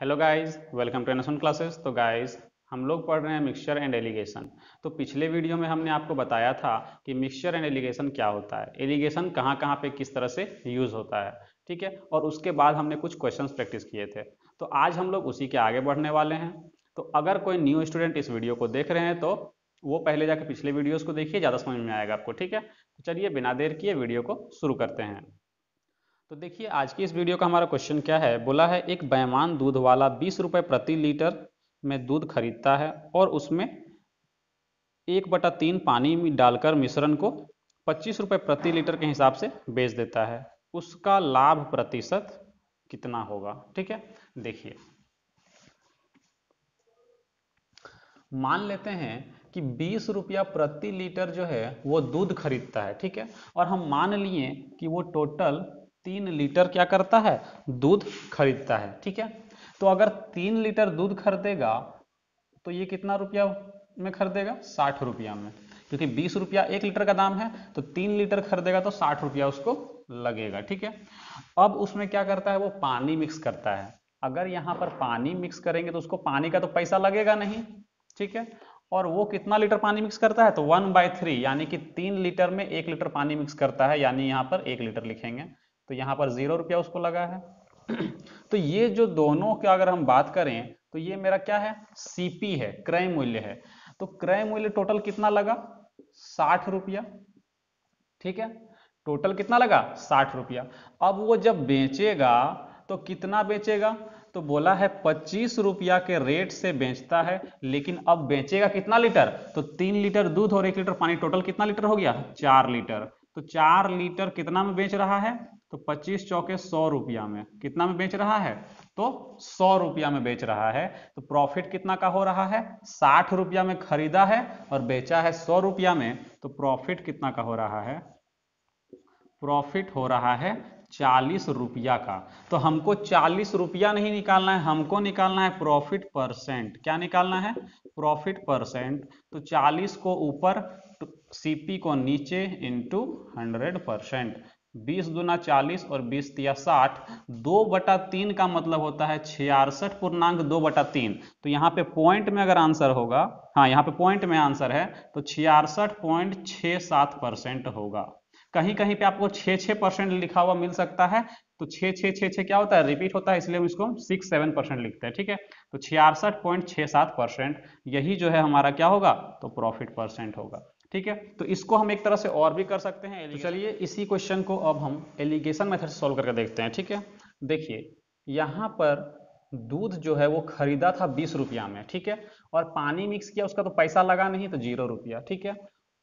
Hello guys, welcome to NS one classes. तो guys, हम लोग पढ़ रहे हैं मिक्सचर एंड एलिगेशन। तो पिछले वीडियो में हमने आपको बताया था कि मिक्सचर एंड एलिगेशन क्या होता है, एलिगेशन कहाँ कहाँ पे किस तरह से यूज होता है, ठीक है। और उसके बाद हमने कुछ क्वेश्चंस प्रैक्टिस किए थे। तो आज हम लोग उसी के आगे बढ़ने वाले हैं। तो अगर कोई न्यू स्टूडेंट इस वीडियो को देख रहे हैं तो वो पहले जाके पिछले वीडियोज़ को देखिए, ज़्यादा समझ में आएगा आपको, ठीक है। तो चलिए बिना देर किए वीडियो को शुरू करते हैं। तो देखिए, आज की इस वीडियो का हमारा क्वेश्चन क्या है। बोला है एक बेईमान दूध वाला 20 रुपये प्रति लीटर में दूध खरीदता है और उसमें 1/3 पानी में डालकर मिश्रण को 25 रुपये प्रति लीटर के हिसाब से बेच देता है। उसका लाभ प्रतिशत कितना होगा, ठीक है। देखिए, मान लेते हैं कि 20 रुपया प्रति लीटर जो है वो दूध खरीदता है, ठीक है। और हम मान लिए कि वो टोटल 3 लीटर क्या करता है, दूध खरीदता है, ठीक है। तो अगर 3 लीटर दूध खरीदेगा तो ये कितना रुपया में खरीदेगा, 60 रुपया में। क्योंकि 20 रुपया 1 लीटर का दाम है, तो 3 लीटर खरीदेगा तो 60 रुपया उसको लगेगा, ठीक है। अब उसमें क्या करता है, वो पानी मिक्स करता है। अगर यहाँ पर पानी मिक्स करेंगे तो उसको पानी का तो पैसा लगेगा नहीं, ठीक है। और वो कितना लीटर पानी मिक्स करता है, तो 1/3 यानी कि 3 लीटर में 1 लीटर पानी मिक्स करता है, यानी यहाँ पर 1 लीटर लिखेंगे। तो यहाँ पर 0 रुपया उसको लगा है। तो ये जो दोनों की अगर हम बात करें तो ये मेरा क्या है, सीपी है, क्रय मूल्य है। तो क्रय मूल्य टोटल कितना लगा, 60 रुपया, ठीक है। टोटल कितना लगा, 60 रुपया। अब वो जब बेचेगा तो कितना बेचेगा, तो बोला है 25 रुपया के रेट से बेचता है। लेकिन अब बेचेगा कितना लीटर, तो 3 लीटर दूध और 1 लीटर पानी, टोटल कितना लीटर हो गया, 4 लीटर। तो 4 लीटर कितना में बेच रहा है, तो 25 चौके 100 रुपया में। कितना में बेच रहा है, तो 100 रुपया में बेच रहा है। तो प्रॉफिट कितना का हो रहा है, 60 रुपया में खरीदा है और बेचा है 100 रुपया में। तो प्रॉफिट कितना का हो रहा है, प्रॉफिट हो रहा है 40 रुपया का। तो हमको 40 रुपया नहीं निकालना है, हमको निकालना है प्रॉफिट परसेंट। क्या निकालना है, प्रॉफिट परसेंट। तो 40 को ऊपर, सीपी को नीचे, इंटू 100%। 20 दूना 40 और 20 तिया 60। 2/3 का मतलब होता है 66.2/3। तो यहाँ पे पॉइंट में अगर आंसर होगा, हाँ यहाँ पे पॉइंट में आंसर है, तो 66.67% होगा। कहीं कहीं पे आपको 6% लिखा हुआ मिल सकता है। तो 6 क्या होता है, रिपीट होता है, इसलिए हम इसको 6-7% लिखते हैं, ठीक है। तो 66.67% यही जो है हमारा क्या होगा, तो प्रॉफिट परसेंट होगा, ठीक है। तो इसको हम एक तरह से और भी कर सकते हैं। तो चलिए इसी क्वेश्चन को अब हम एलिगेशन मेथड से सोल्व करके देखते हैं, ठीक है। देखिए, यहाँ पर दूध जो है वो खरीदा था 20 रुपया में, ठीक है। और पानी मिक्स किया, उसका तो पैसा लगा नहीं, तो 0 रुपया, ठीक है।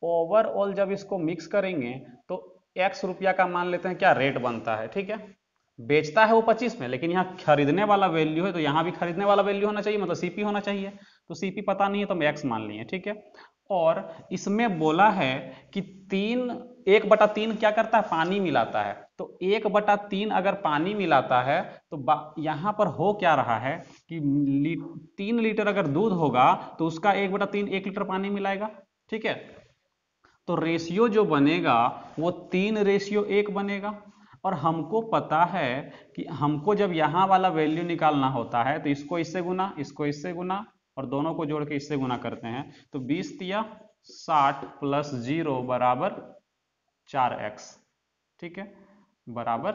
ओवरऑल जब इसको मिक्स करेंगे तो x रुपया का मान लेते हैं क्या रेट बनता है, ठीक है। बेचता है वो 25 में, लेकिन यहाँ खरीदने वाला वैल्यू है, तो यहाँ भी खरीदने वाला वैल्यू होना चाहिए, मतलब सीपी होना चाहिए। तो सीपी पता नहीं है तो हम x मान लिए, ठीक है। और इसमें बोला है कि 1/3 क्या करता है, पानी मिलाता है। तो 1/3 अगर पानी मिलाता है तो यहाँ पर हो क्या रहा है कि 3 लीटर अगर दूध होगा तो उसका 1/3 1 लीटर पानी मिलाएगा, ठीक है। तो रेशियो जो बनेगा वो 3:1 बनेगा। और हमको पता है कि हमको जब यहाँ वाला वैल्यू निकालना होता है तो इसको इससे गुना, इसको इससे गुना, और दोनों को जोड़ के इससे गुना करते हैं। तो 20 तिया 60 प्लस 0 बराबर 4x, ठीक है, बराबर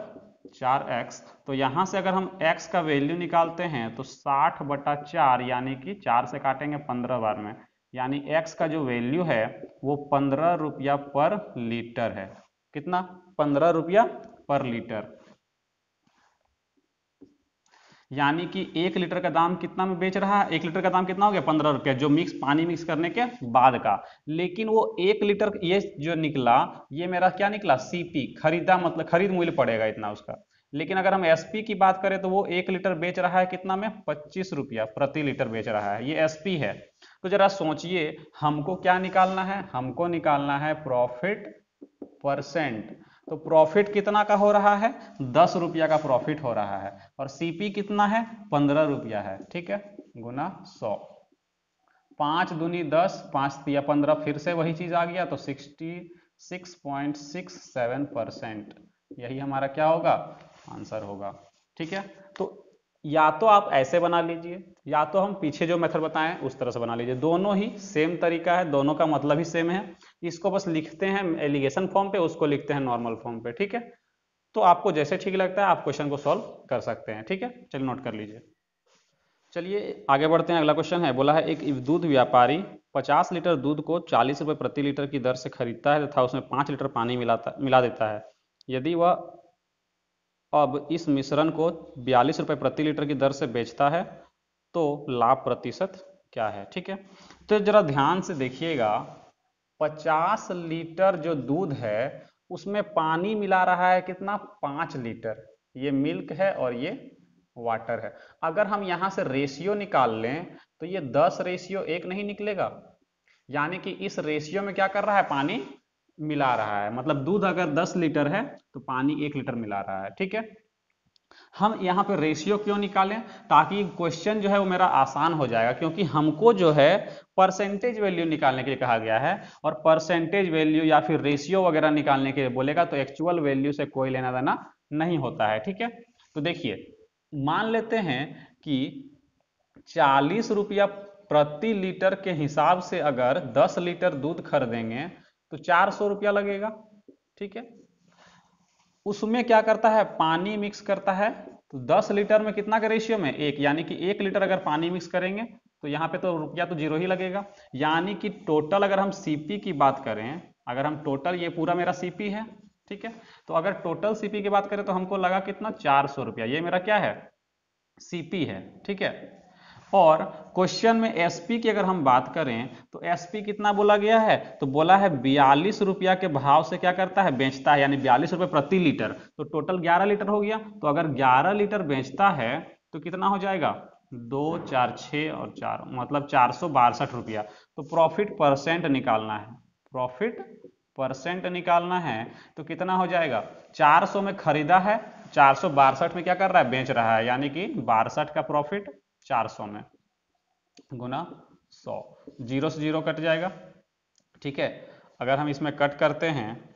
4x। तो यहाँ से अगर हम x का वैल्यू निकालते हैं तो 60/4, यानी कि 4 से काटेंगे 15 बार में, यानी x का जो वैल्यू है वो 15 रुपया पर लीटर है। कितना, 15 रुपया पर लीटर। यानी कि 1 लीटर का दाम कितना में बेच रहा है, 1 लीटर का दाम कितना हो गया, 15 रुपया, जो मिक्स पानी मिक्स करने के बाद का। लेकिन वो 1 लीटर ये जो निकला, ये मेरा क्या निकला, सीपी, खरीदा, मतलब खरीद मूल्य पड़ेगा इतना उसका। लेकिन अगर हम एसपी की बात करें तो वो 1 लीटर बेच रहा है कितना में, 25 रुपया प्रति लीटर बेच रहा है, ये एसपी है। तो जरा सोचिए, हमको क्या निकालना है, हमको निकालना है प्रॉफिट परसेंट। तो प्रॉफिट कितना का हो रहा है, 10 रुपया का प्रॉफिट हो रहा है। और सीपी कितना है, 15 रुपया है, ठीक है, गुना 100। 5 दूनी 10, 5 तिया 15, फिर से वही चीज आ गया, तो 66.67%, यही हमारा क्या होगा, आंसर होगा, ठीक है। तो या तो आप ऐसे बना लीजिए, या तो हम पीछे जो मेथड बताएं उस तरह से बना लीजिए। दोनों ही सेम तरीका है, दोनों का मतलब ही सेम है। इसको बस लिखते हैं एलिगेशन फॉर्म पे, उसको लिखते हैं नॉर्मल फॉर्म पे, ठीक है। तो आपको जैसे ठीक लगता है आप क्वेश्चन को सॉल्व कर सकते हैं, ठीक है। चलिए नोट कर लीजिए। चलिए आगे बढ़ते हैं। अगला क्वेश्चन है, बोला है एक दूध व्यापारी 50 लीटर दूध को 40 रुपये प्रति लीटर की दर से खरीदता है तथा उसमें 5 लीटर पानी मिला देता है। यदि वह अब इस मिश्रण को 42 रुपये प्रति लीटर की दर से बेचता है तो लाभ प्रतिशत क्या है, ठीक है। तो जरा ध्यान से देखिएगा, 50 लीटर जो दूध है उसमें पानी मिला रहा है कितना, 5 लीटर। ये मिल्क है और ये वाटर है। अगर हम यहाँ से रेशियो निकाल लें तो ये 10:1 नहीं निकलेगा, यानी कि इस रेशियो में क्या कर रहा है, पानी मिला रहा है। मतलब दूध अगर 10 लीटर है तो पानी 1 लीटर मिला रहा है, ठीक है। हम यहाँ पे रेशियो क्यों निकालें, ताकि क्वेश्चन जो है वो मेरा आसान हो जाएगा, क्योंकि हमको जो है परसेंटेज वैल्यू निकालने के लिए कहा गया है, और परसेंटेज वैल्यू या फिर रेशियो वगैरह निकालने के लिए बोलेगा तो एक्चुअल वैल्यू से कोई लेना देना नहीं होता है, ठीक है। तो देखिए, मान लेते हैं कि 40 रुपया प्रति लीटर के हिसाब से अगर 10 लीटर दूध खरीदेंगे तो 400 रुपया लगेगा, ठीक है। उसमें क्या करता है, पानी मिक्स करता है। तो 10 लीटर में कितना का रेशियो में, 1, यानी कि 1 लीटर अगर पानी मिक्स करेंगे तो यहाँ पे तो रुपया तो 0 ही लगेगा। यानी कि टोटल अगर हम सीपी की बात करें, अगर हम टोटल, ये पूरा मेरा सीपी है, ठीक है। तो अगर टोटल सीपी की बात करें तो हमको लगा कितना, 400 रुपया। ये मेरा क्या है, सीपी है, ठीक है। और क्वेश्चन में एसपी की अगर हम बात करें तो एसपी कितना बोला गया है, तो बोला है 42 रुपया के भाव से क्या करता है, बेचता है, यानी 42 रुपये प्रति लीटर। तो टोटल 11 लीटर हो गया। तो अगर 11 लीटर बेचता है तो कितना हो जाएगा, 2 4 6 और 4, मतलब 462 रुपया। तो प्रॉफिट परसेंट निकालना है, प्रॉफिट परसेंट निकालना है। तो कितना हो जाएगा, 400 में खरीदा है, 462 में क्या कर रहा है, बेच रहा है, यानी कि 62 का प्रॉफिट 400 में गुना 100, 0 से 0 कट जाएगा, ठीक है। अगर हम इसमें कट करते हैं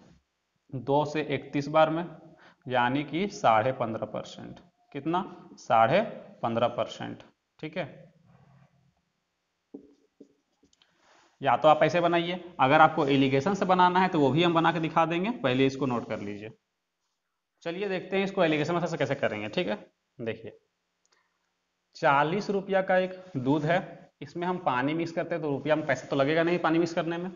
2 से 31 बार में, यानी कि 15.5%। कितना, 15.5%, ठीक है। या तो आप ऐसे बनाइए, अगर आपको एलिगेशन से बनाना है तो वो भी हम बना के दिखा देंगे, पहले इसको नोट कर लीजिए। चलिए देखते हैं इसको एलिगेशन में से कैसे करेंगे, ठीक है। देखिए, 40 रुपया का एक दूध है, इसमें हम पानी मिक्स करते हैं तो रुपया में पैसा तो लगेगा नहीं पानी मिक्स करने में।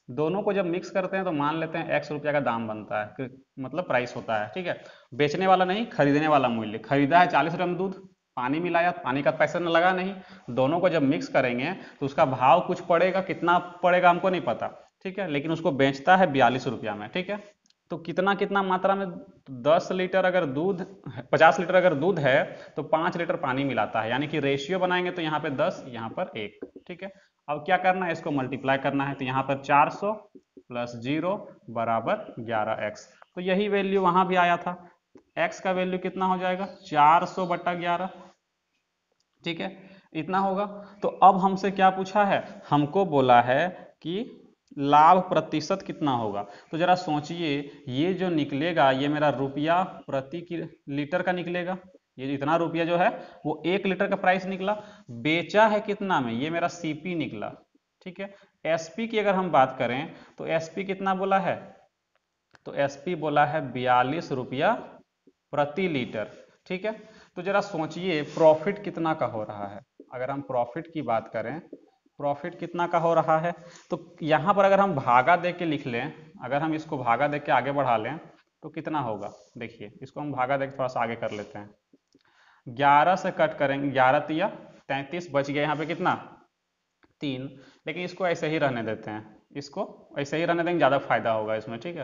दोनों को जब मिक्स करते हैं तो मान लेते हैं x रुपया का दाम बनता है, मतलब प्राइस होता है, ठीक है। बेचने वाला नहीं, खरीदने वाला मूल्य। खरीदा है 40 रुपये में दूध, पानी मिलाया, पानी का पैसा न लगा नहीं। दोनों को जब मिक्स करेंगे तो उसका भाव कुछ पड़ेगा, कितना पड़ेगा हमको नहीं पता, ठीक है। लेकिन उसको बेचता है 42 रुपया में, ठीक है। तो कितना कितना मात्रा में, 10 लीटर अगर दूध, 50 लीटर अगर दूध है तो 5 लीटर पानी मिलाता है, यानी कि रेशियो बनाएंगे तो यहाँ पे 10, यहाँ पर 1, ठीक है। अब क्या करना है, इसको मल्टीप्लाई करना है। तो यहाँ पर 400 प्लस 0 बराबर 11x। तो यही वैल्यू वहां भी आया था, x का वैल्यू कितना हो जाएगा, 400/11, ठीक है, इतना होगा। तो अब हमसे क्या पूछा है, हमको बोला है कि लाभ प्रतिशत कितना होगा। तो जरा सोचिए, ये जो निकलेगा ये मेरा रुपया प्रति लीटर का निकलेगा। ये इतना रुपया जो है वो 1 लीटर का प्राइस निकला। बेचा है कितना में, ये मेरा सीपी निकला, ठीक है। एसपी की अगर हम बात करें तो एसपी कितना बोला है, तो एसपी बोला है 42 रुपया प्रति लीटर, ठीक है। तो जरा सोचिए प्रॉफिट कितना का हो रहा है। अगर हम प्रॉफिट की बात करें, प्रॉफिट कितना का हो रहा है, तो यहाँ पर अगर हम भागा दे के लिख लें, अगर हम इसको भागा दे के आगे बढ़ा लें तो कितना होगा। देखिए, इसको हम भागा दे के थोड़ा सा आगे कर लेते हैं। 11 से कट करेंगे, 11 तिया 33, बच गया यहाँ पे कितना, 3। लेकिन इसको ऐसे ही रहने देते हैं, इसको ऐसे ही रहने देंगे, ज़्यादा फायदा होगा इसमें, ठीक है।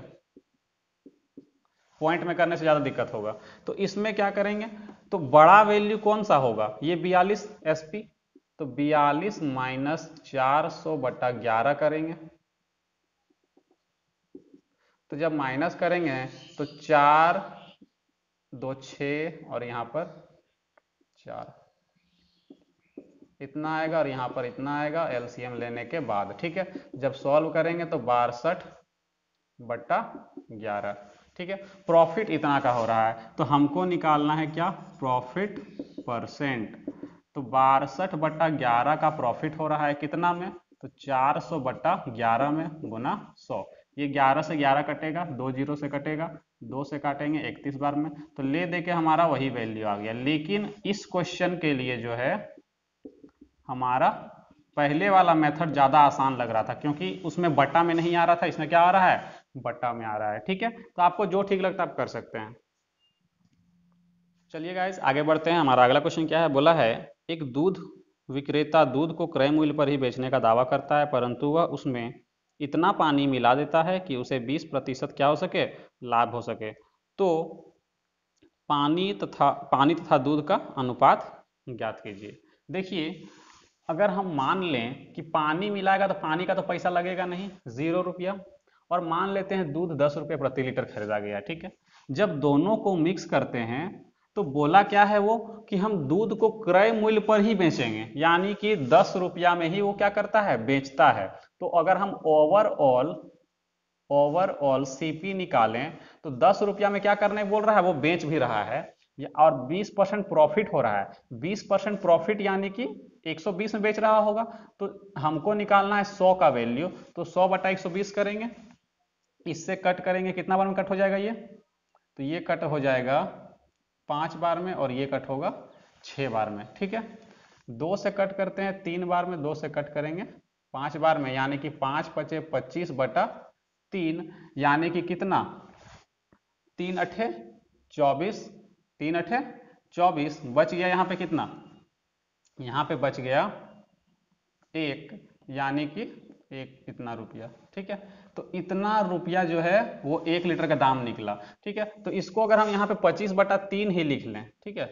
पॉइंट में करने से ज़्यादा दिक्कत होगा। तो इसमें क्या करेंगे, तो बड़ा वैल्यू कौन सा होगा, ये 42 एसपी। तो 42 माइनस 400/11 करेंगे। तो जब माइनस करेंगे तो 4 2 6 और यहाँ पर 4, इतना आएगा और यहाँ पर इतना आएगा एलसीएम लेने के बाद, ठीक है। जब सॉल्व करेंगे तो 62/11, ठीक है। प्रॉफिट इतना का हो रहा है, तो हमको निकालना है क्या, प्रॉफिट 62%। तो 62/11 का प्रॉफिट हो रहा है कितना में, तो 400/11 में गुना 100। ये 11 से 11 कटेगा, 2 जीरो से कटेगा, 2 से काटेंगे 31 बार में, तो ले दे के हमारा वही वैल्यू आ गया। लेकिन इस क्वेश्चन के लिए जो है हमारा पहले वाला मेथड ज्यादा आसान लग रहा था, क्योंकि उसमें बटा में नहीं आ रहा था, इसमें क्या आ रहा है, बटा में आ रहा है। ठीक है, तो आपको जो ठीक लगता है आप कर सकते हैं। चलिए गाइस आगे बढ़ते हैं। हमारा अगला क्वेश्चन क्या है, बोला है एक दूध विक्रेता दूध को क्रय मूल्य पर ही बेचने का दावा करता है, परंतु वह उसमें इतना पानी मिला देता है कि उसे 20% क्या हो सके, लाभ हो सके। तो पानी तथा दूध का अनुपात ज्ञात कीजिए। देखिए, अगर हम मान लें कि पानी मिलाएगा तो पानी का तो पैसा लगेगा नहीं, 0 रुपया, और मान लेते हैं दूध 10 रुपये प्रति लीटर खरीदा गया। ठीक है, जब दोनों को मिक्स करते हैं तो बोला क्या है वो, कि हम दूध को क्रय मूल्य पर ही बेचेंगे, यानी कि 10 रुपया में ही वो क्या करता है, बेचता है। तो अगर हम ओवरऑल सीपी निकालें तो 10 रुपया में क्या करने बोल रहा है, वो बेच भी रहा है, और 20% प्रॉफिट हो रहा है। 20% प्रॉफिट यानी कि 120 में बेच रहा होगा, तो हमको निकालना है 100 का वैल्यू, तो 100/120 करेंगे, इससे कट करेंगे, कितना बार में कट हो जाएगा ये, तो ये कट हो जाएगा 5 बार में, और ये कट होगा 6 बार में। ठीक है, 2 से कट करते हैं 3 बार में, 2 से कट करेंगे 5 बार में, यानी कि 5 पचे 25/3, यानी कि कितना, 3 अठे 24, 3 अठे 24, बच गया यहाँ पे कितना, यहाँ पे बच गया 1, यानी कि 1 इतना रुपया। ठीक है, तो इतना रुपया जो है वो 1 लीटर का दाम निकला। ठीक है, तो इसको अगर हम यहाँ पे 25/3 ही लिख लें, ठीक है,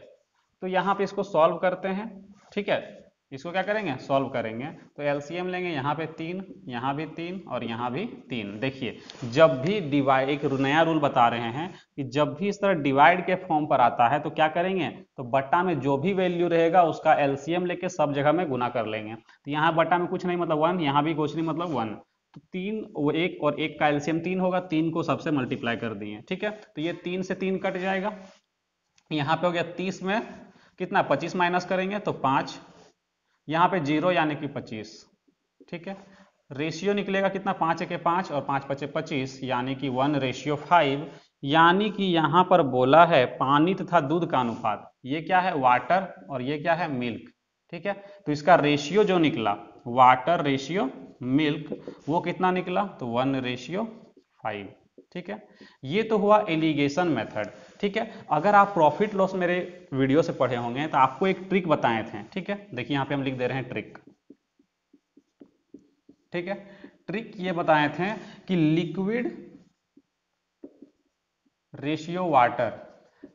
तो यहाँ पे इसको सॉल्व करते हैं। ठीक है, इसको क्या करेंगे, सॉल्व करेंगे, तो एलसीएम लेंगे, यहाँ पे 3, यहाँ भी 3 और यहाँ भी 3। देखिए, जब भी डिवाइड, एक नया रूल बता रहे हैं कि जब भी इस तरह डिवाइड के फॉर्म पर आता है तो क्या करेंगे, तो बट्टा में जो भी वैल्यू रहेगा उसका एलसीएम लेके सब जगह में गुना कर लेंगे। तो यहाँ बट्टा में कुछ नहीं मतलब 1, यहाँ भी कुछ नहीं मतलब 1, तो 3 वो 1 और 1 का एलसीएम 3 होगा, 3 को सबसे मल्टीप्लाई कर दिए। ठीक है, तो ये 3 से 3 कट जाएगा, यहाँ पे हो गया 30 में कितना, 25 माइनस करेंगे तो 5, यहाँ पे 0 यानी कि 25। ठीक है, रेशियो निकलेगा कितना, 5 के 5 और 5 पचे 25, यानी कि 1:5, यानी कि यहाँ पर बोला है पानी तथा दूध का अनुपात, ये क्या है, वाटर, और ये क्या है, मिल्क। ठीक है, तो इसका रेशियो जो निकला, वाटर रेशियो मिल्क, वो कितना निकला, तो 1:5। ठीक है, ये तो हुआ एलिगेशन मेथड। ठीक है, अगर आप प्रॉफिट लॉस मेरे वीडियो से पढ़े होंगे तो आपको एक ट्रिक बताए थे। ठीक है, देखिए यहाँ पे हम लिख दे रहे हैं ट्रिक। ठीक है, ट्रिक ये बताए थे कि लिक्विड रेशियो वाटर,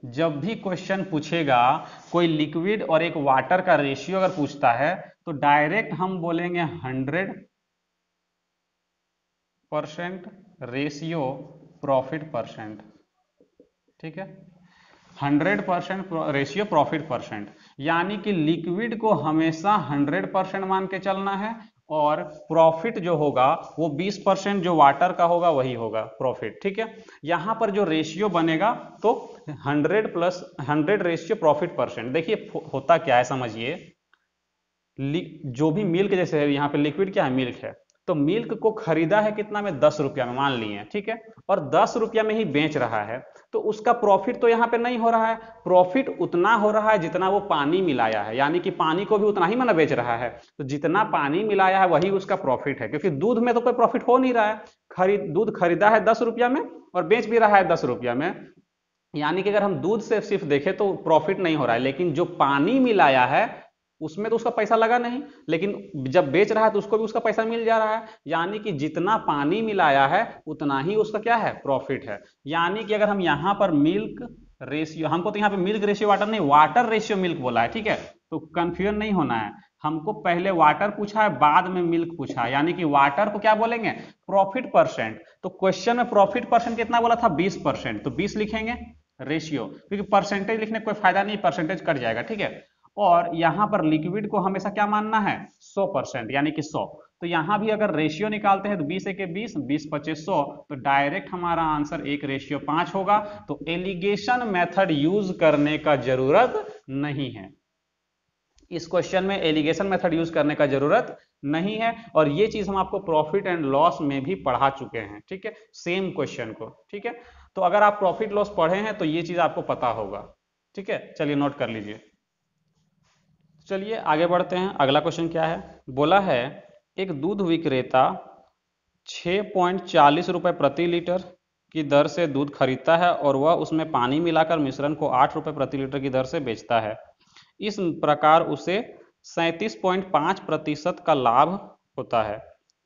जब भी क्वेश्चन पूछेगा कोई लिक्विड और एक वाटर का रेशियो अगर पूछता है तो डायरेक्ट हम बोलेंगे 100% रेशियो प्रॉफिट परसेंट। ठीक है, 100% रेशियो प्रॉफिट परसेंट, यानी कि लिक्विड को हमेशा 100% मान के चलना है, और प्रॉफिट जो होगा वो 20% जो वाटर का होगा वही होगा प्रॉफिट। ठीक है, यहां पर जो रेशियो बनेगा तो 100 रेशियो प्रॉफिट परसेंट। देखिए होता क्या है समझिए, जो भी मिल्क, जैसे है यहाँ पे लिक्विड क्या है, मिल्क है, तो मिल्क को खरीदा है कितना में, 10 रुपया में मान लिए। ठीक है, और 10 रुपया में ही बेच रहा है, तो उसका प्रॉफिट तो यहाँ पे नहीं हो रहा है, प्रॉफिट उतना हो रहा है जितना वो पानी मिलाया है, यानी कि पानी को भी उतना ही माना बेच रहा है, तो जितना पानी मिलाया है वही उसका प्रॉफिट है, क्योंकि दूध में तो कोई प्रॉफिट हो नहीं रहा है। दूध खरीदा है 10 रुपया में और बेच भी रहा है 10 रुपया में, यानी कि अगर हम दूध से सिर्फ देखें तो प्रॉफिट नहीं हो रहा है, लेकिन जो पानी मिलाया है उसमें तो उसका पैसा लगा नहीं, लेकिन जब बेच रहा है तो उसको भी उसका पैसा मिल जा रहा है, यानी कि जितना पानी मिलाया है उतना ही उसका क्या है, प्रॉफिट है। यानी कि अगर हम यहाँ पर मिल्क रेशियो, हमको तो यहाँ पे मिल्क रेशियो वाटर नहीं, वाटर रेशियो मिल्क बोला है। ठीक है, तो कंफ्यूजन नहीं होना है, हमको पहले वाटर पूछा है बाद में मिल्क पूछा है, यानी कि वाटर को क्या बोलेंगे, प्रॉफिट परसेंट। तो क्वेश्चन में प्रॉफिट परसेंट कितना बोला था, 20%, तो 20 लिखेंगे रेशियो, क्योंकि परसेंटेज लिखने कोई फायदा नहीं, परसेंटेज कट जाएगा। ठीक है, और यहां पर लिक्विड को हमेशा क्या मानना है, 100%, यानी कि 100। तो यहां भी अगर रेशियो निकालते हैं तो 20 के 20, 20 पचे 100, तो डायरेक्ट हमारा आंसर 1:5 होगा। तो एलिगेशन मेथड यूज करने का जरूरत नहीं है। इस क्वेश्चन में एलिगेशन मेथड यूज करने का जरूरत नहीं है, और ये चीज हम आपको प्रॉफिट एंड लॉस में भी पढ़ा चुके हैं, ठीक है, सेम क्वेश्चन को, ठीक है। तो अगर आप प्रॉफिट लॉस पढ़े हैं तो ये चीज आपको पता होगा, ठीक है। चलिए नोट कर लीजिए। चलिए आगे बढ़ते हैं। अगला क्वेश्चन क्या है, बोला है एक दूध विक्रेता 6.40 रुपये प्रति लीटर की दर से दूध खरीदता है और वह उसमें पानी मिलाकर मिश्रण को 8 रुपये प्रति लीटर की दर से बेचता है। इस प्रकार उसे 37.5% का लाभ होता है।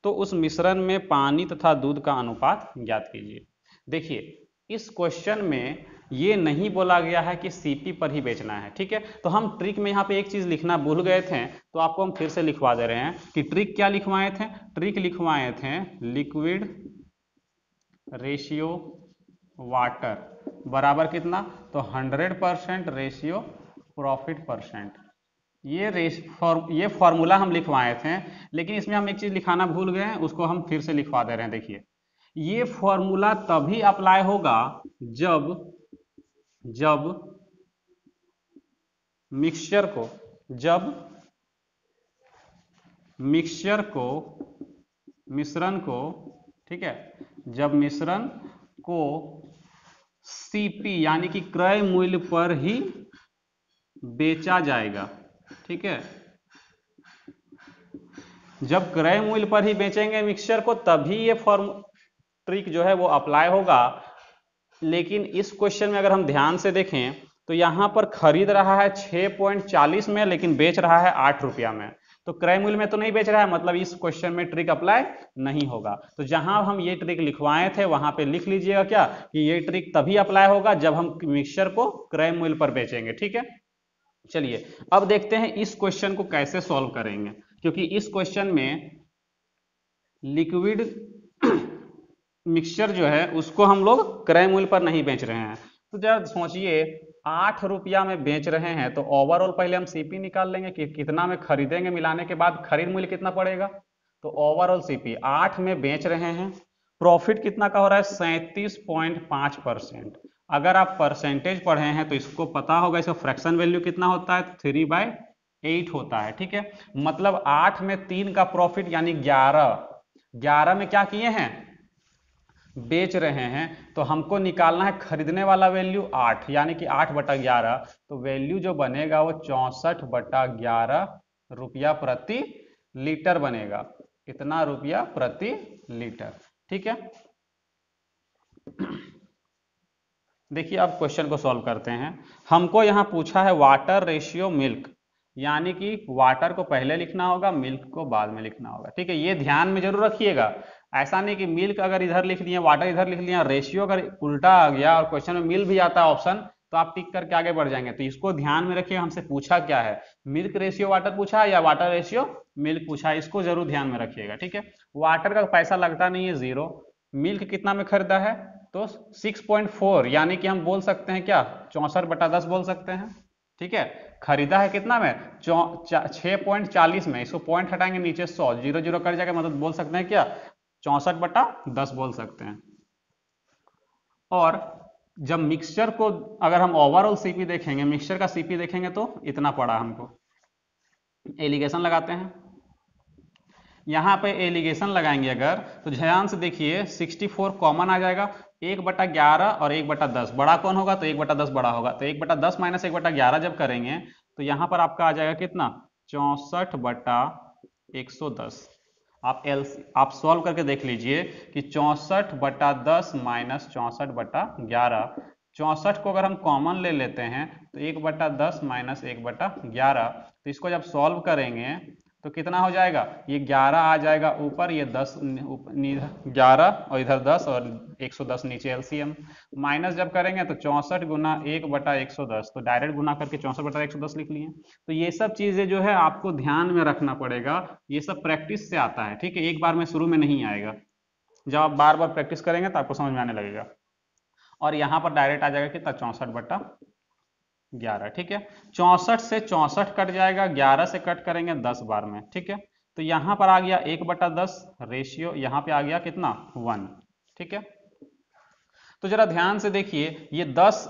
तो उस मिश्रण में पानी तथा दूध का अनुपात ज्ञात कीजिए। देखिए इस क्वेश्चन में ये नहीं बोला गया है कि सीपी पर ही बेचना है, ठीक है। तो हम ट्रिक में यहाँ पे एक चीज लिखना भूल गए थे, तो आपको हम फिर से लिखवा दे रहे हैं कि ट्रिक क्या लिखवाए थे। ट्रिक लिखवाए थे लिक्विड रेशियो वाटर बराबर कितना, तो 100% रेशियो प्रॉफिट परसेंट। ये फॉर्मूला हम लिखवाए थे, लेकिन इसमें हम एक चीज लिखाना भूल गए हैं, उसको हम फिर से लिखवा दे रहे हैं। देखिए ये फॉर्मूला तभी अप्लाई होगा जब मिश्रण को, ठीक है, जब मिश्रण को सीपी यानी कि क्रय मूल्य पर ही बेचा जाएगा, ठीक है। जब क्रय मूल्य पर ही बेचेंगे मिक्सचर को तभी ये ट्रिक जो है वो अप्लाई होगा। लेकिन इस क्वेश्चन में अगर हम ध्यान से देखें तो यहां पर खरीद रहा है 6.40 में, लेकिन बेच रहा है 8 रुपया में, तो क्रय मूल्य में तो नहीं बेच रहा है, मतलब इस क्वेश्चन में ट्रिक अप्लाई नहीं होगा। तो जहां हम ये ट्रिक लिखवाए थे वहां पे लिख लीजिएगा क्या, कि ये ट्रिक तभी अप्लाई होगा जब हम मिक्सचर को क्रय मूल्य पर बेचेंगे, ठीक है। चलिए अब देखते हैं इस क्वेश्चन को कैसे सॉल्व करेंगे, क्योंकि इस क्वेश्चन में लिक्विड मिक्सचर जो है उसको हम लोग क्रय मूल्य पर नहीं बेच रहे हैं। तो जरा सोचिए 8 रुपया में बेच रहे हैं, तो ओवरऑल पहले हम सीपी निकाल लेंगे कि कितना में खरीदेंगे, मिलाने के बाद खरीद मूल्य कितना पड़ेगा। तो ओवरऑल सीपी 8 में बेच रहे हैं, प्रॉफिट कितना का हो रहा है 37.5%। अगर आप परसेंटेज पढ़े हैं तो इसको पता होगा, इसका फ्रैक्शन वैल्यू कितना होता है, 3/8 होता है, ठीक है। मतलब 8 में 3 का प्रॉफिट यानी 11 में क्या किए हैं, बेच रहे हैं। तो हमको निकालना है खरीदने वाला वैल्यू 8, यानी कि 8/11। तो वैल्यू जो बनेगा वो 64/11 रुपया प्रति लीटर बनेगा। कितना रुपया प्रति लीटर, ठीक है। देखिए अब क्वेश्चन को सॉल्व करते हैं। हमको यहां पूछा है वाटर रेशियो मिल्क, यानी कि वाटर को पहले लिखना होगा, मिल्क को बाद में लिखना होगा, ठीक है। ये ध्यान में जरूर रखिएगा, ऐसा नहीं कि मिल्क अगर इधर लिख लिया, वाटर इधर लिख लिया, रेशियो अगर उल्टा आ गया और क्वेश्चन में मिल भी आता है ऑप्शन, तो आप टिक करके आगे बढ़ जाएंगे। तो इसको ध्यान में रखिए, हमसे पूछा क्या है, मिल्क रेशियो वाटर पूछा है या वाटर रेशियो मिल्क पूछा है, इसको जरूर ध्यान में रखिएगा, ठीक है। वाटर का पैसा लगता नहीं है 0, मिल्क कितना में खरीदा है तो 6.4, यानी कि हम बोल सकते हैं क्या 64/10 बोल सकते हैं, ठीक है। खरीदा है कितना में 6.40 में, इसको पॉइंट हटाएंगे नीचे 100, 0 0 कट जाएगा, मतलब बोल सकते हैं क्या 64/10 बोल सकते हैं। और जब मिक्सचर को अगर हम ओवरऑल सीपी देखेंगे, मिक्सचर का सीपी देखेंगे तो इतना पड़ा हमको। एलिगेशन लगाते हैं, यहां पे एलिगेशन लगाएंगे अगर, तो ध्यान से देखिए 64 कॉमन आ जाएगा, 1/11 और 1/10 बड़ा कौन होगा, तो 1/10 बड़ा होगा। तो 1/10 माइनस 1/11 जब करेंगे तो यहां पर आपका आ जाएगा कितना 64/110। आप सॉल्व करके देख लीजिए कि 64/10 माइनस 64/11, 64 को अगर हम कॉमन ले लेते हैं तो 1/10 माइनस 1/11, तो इसको जब सॉल्व करेंगे तो कितना हो जाएगा, ये 11 आ जाएगा ऊपर, ये 10 11 और इधर 10 और 110 नीचे एलसीएम। माइनस जब करेंगे तो 64 गुना 1/110, तो डायरेक्ट गुना करके 64/110 लिख लिए। तो ये सब चीजें जो है आपको ध्यान में रखना पड़ेगा, ये सब प्रैक्टिस से आता है, ठीक है, एक बार में शुरू में नहीं आएगा। जब आप बार बार प्रैक्टिस करेंगे तो आपको समझ में आने लगेगा। और यहाँ पर डायरेक्ट आ जाएगा कितना 64/11, ठीक है। 64 से 64 कट जाएगा, 11 से कट करेंगे 10 बार में, ठीक है। तो यहां पर आ गया 1/10 रेशियो, यहां पे आ गया कितना 1, ठीक है। तो जरा ध्यान से देखिए, ये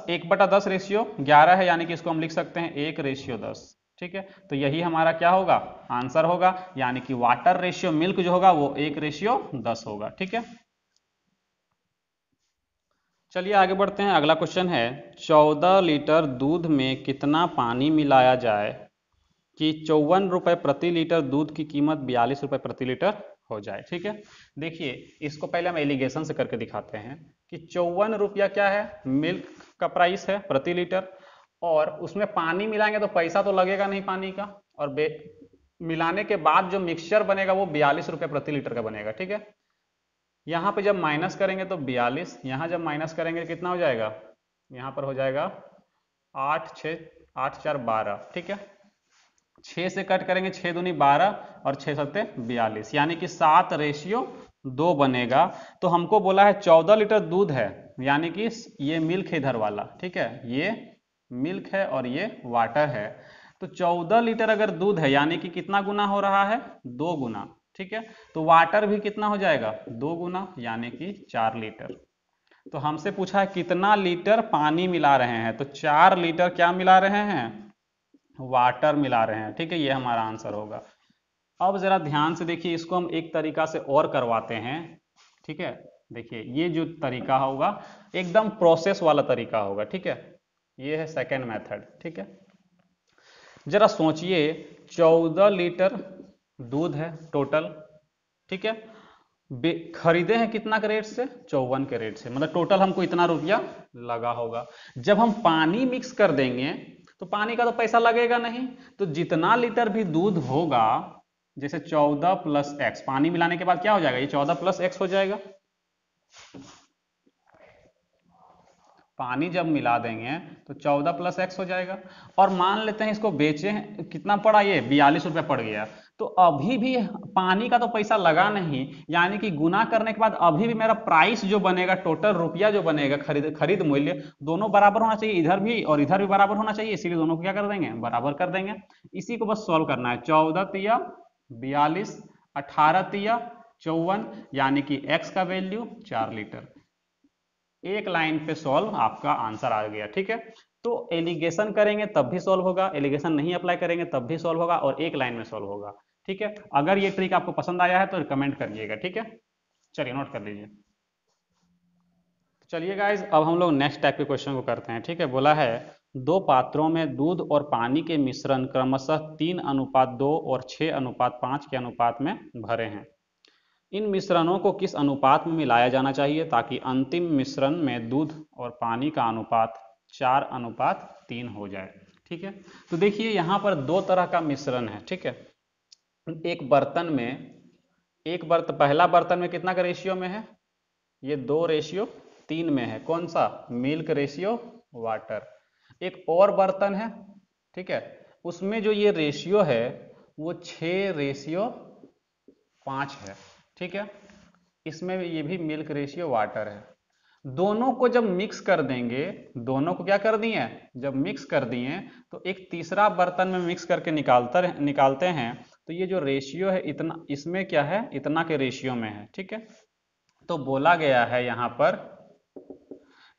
1/10 रेशियो 11 है, यानी कि इसको हम लिख सकते हैं 1/10, ठीक है, तो यही हमारा क्या होगा, आंसर होगा, यानी कि वाटर रेशियो मिल्क जो होगा वो 1:10 होगा। ठीक है, चलिए आगे बढ़ते हैं। अगला क्वेश्चन है 14 लीटर दूध में कितना पानी मिलाया जाए कि 54 रुपए प्रति लीटर दूध की कीमत 42 रुपए प्रति लीटर हो जाए। ठीक है, देखिए इसको पहले हम एलिगेशन से करके दिखाते हैं कि 54 रुपया क्या है, मिल्क का प्राइस है प्रति लीटर, और उसमें पानी मिलाएंगे तो पैसा तो लगेगा नहीं पानी का, और मिलाने के बाद जो मिक्सचर बनेगा वो 42 रुपये प्रति लीटर का बनेगा। ठीक है, यहाँ पे जब माइनस करेंगे तो 42, यहाँ जब माइनस करेंगे कितना हो जाएगा, यहाँ पर हो जाएगा 8 6 8 4 12। ठीक है, 6 से कट करेंगे, 6 दूनी 12 और 6 सत्ते 42, यानी कि 7:2 बनेगा। तो हमको बोला है 14 लीटर दूध है, यानी कि ये मिल्क है इधर वाला, ठीक है, ये मिल्क है और ये वाटर है। तो 14 लीटर अगर दूध है यानी कि कितना गुना हो रहा है, 2 गुना। ठीक है, तो वाटर भी कितना हो जाएगा, 2 गुना, यानी कि 4 लीटर। तो हमसे पूछा है कितना लीटर पानी मिला रहे हैं, तो 4 लीटर क्या मिला रहे हैं, वाटर मिला रहे हैं। ठीक है, ये हमारा आंसर होगा। अब जरा ध्यान से देखिए, इसको हम एक तरीका से और करवाते हैं। ठीक है, देखिए ये जो तरीका होगा एकदम प्रोसेस वाला तरीका होगा। ठीक है, ये है सेकेंड मेथड। ठीक है, जरा सोचिए 14 लीटर दूध है टोटल। ठीक है, खरीदे हैं कितना के रेट से, 54 के रेट से, मतलब टोटल हमको इतना रुपया लगा होगा। जब हम पानी मिक्स कर देंगे तो पानी का तो पैसा लगेगा नहीं, तो जितना लीटर भी दूध होगा, जैसे 14 प्लस एक्स, पानी मिलाने के बाद क्या हो जाएगा, ये 14 प्लस एक्स हो जाएगा। पानी जब मिला देंगे तो 14 प्लस एक्स हो जाएगा। और मान लेते हैं इसको बेचे हैं, कितना पड़ा, ये 42 रुपये पड़ गया, तो अभी भी पानी का तो पैसा लगा नहीं, यानी कि गुना करने के बाद अभी भी मेरा प्राइस जो बनेगा, टोटल रुपया जो बनेगा, खरीद मूल्य, दोनों बराबर होना चाहिए, इधर भी और इधर भी बराबर होना चाहिए, इसीलिए दोनों को क्या कर देंगे, बराबर कर देंगे। इसी को बस सॉल्व करना है। 14 तिया 42, 18 तिया 54, यानी कि एक्स का वैल्यू 4 लीटर। एक लाइन पे सॉल्व, आपका आंसर आ गया। ठीक है, तो एलिगेशन करेंगे तब भी सॉल्व होगा, एलिगेशन नहीं अप्लाई करेंगे तब भी सॉल्व होगा, और एक लाइन में सॉल्व होगा। ठीक है, अगर ये ट्रिक आपको पसंद आया है तो कमेंट करिएगा। ठीक है, चलिए नोट कर लीजिए। चलिए गाइज, अब हम लोग नेक्स्ट टाइप के क्वेश्चन को करते हैं। ठीक है, बोला है 2 पात्रों में दूध और पानी के मिश्रण क्रमशः 3:2 और 6:5 के अनुपात में भरे हैं। इन मिश्रणों को किस अनुपात में मिलाया जाना चाहिए ताकि अंतिम मिश्रण में दूध और पानी का अनुपात 4:3 हो जाए। ठीक है, तो देखिए यहाँ पर 2 तरह का मिश्रण है। ठीक है, एक बर्तन में, पहला बर्तन में कितना का रेशियो में है, ये 2:3 में है, कौन सा, मिल्क रेशियो वाटर। एक और बर्तन है, ठीक है, उसमें जो ये रेशियो है वो 6:5 है। ठीक है, इसमें ये भी मिल्क रेशियो वाटर है। दोनों को जब मिक्स कर देंगे, दोनों को क्या कर दिए, जब मिक्स कर दिए तो एक तीसरा बर्तन में मिक्स करके निकालते हैं, तो ये जो रेशियो है इतना, इसमें क्या है, इतना के रेशियो में है। ठीक है, तो बोला गया है यहाँ पर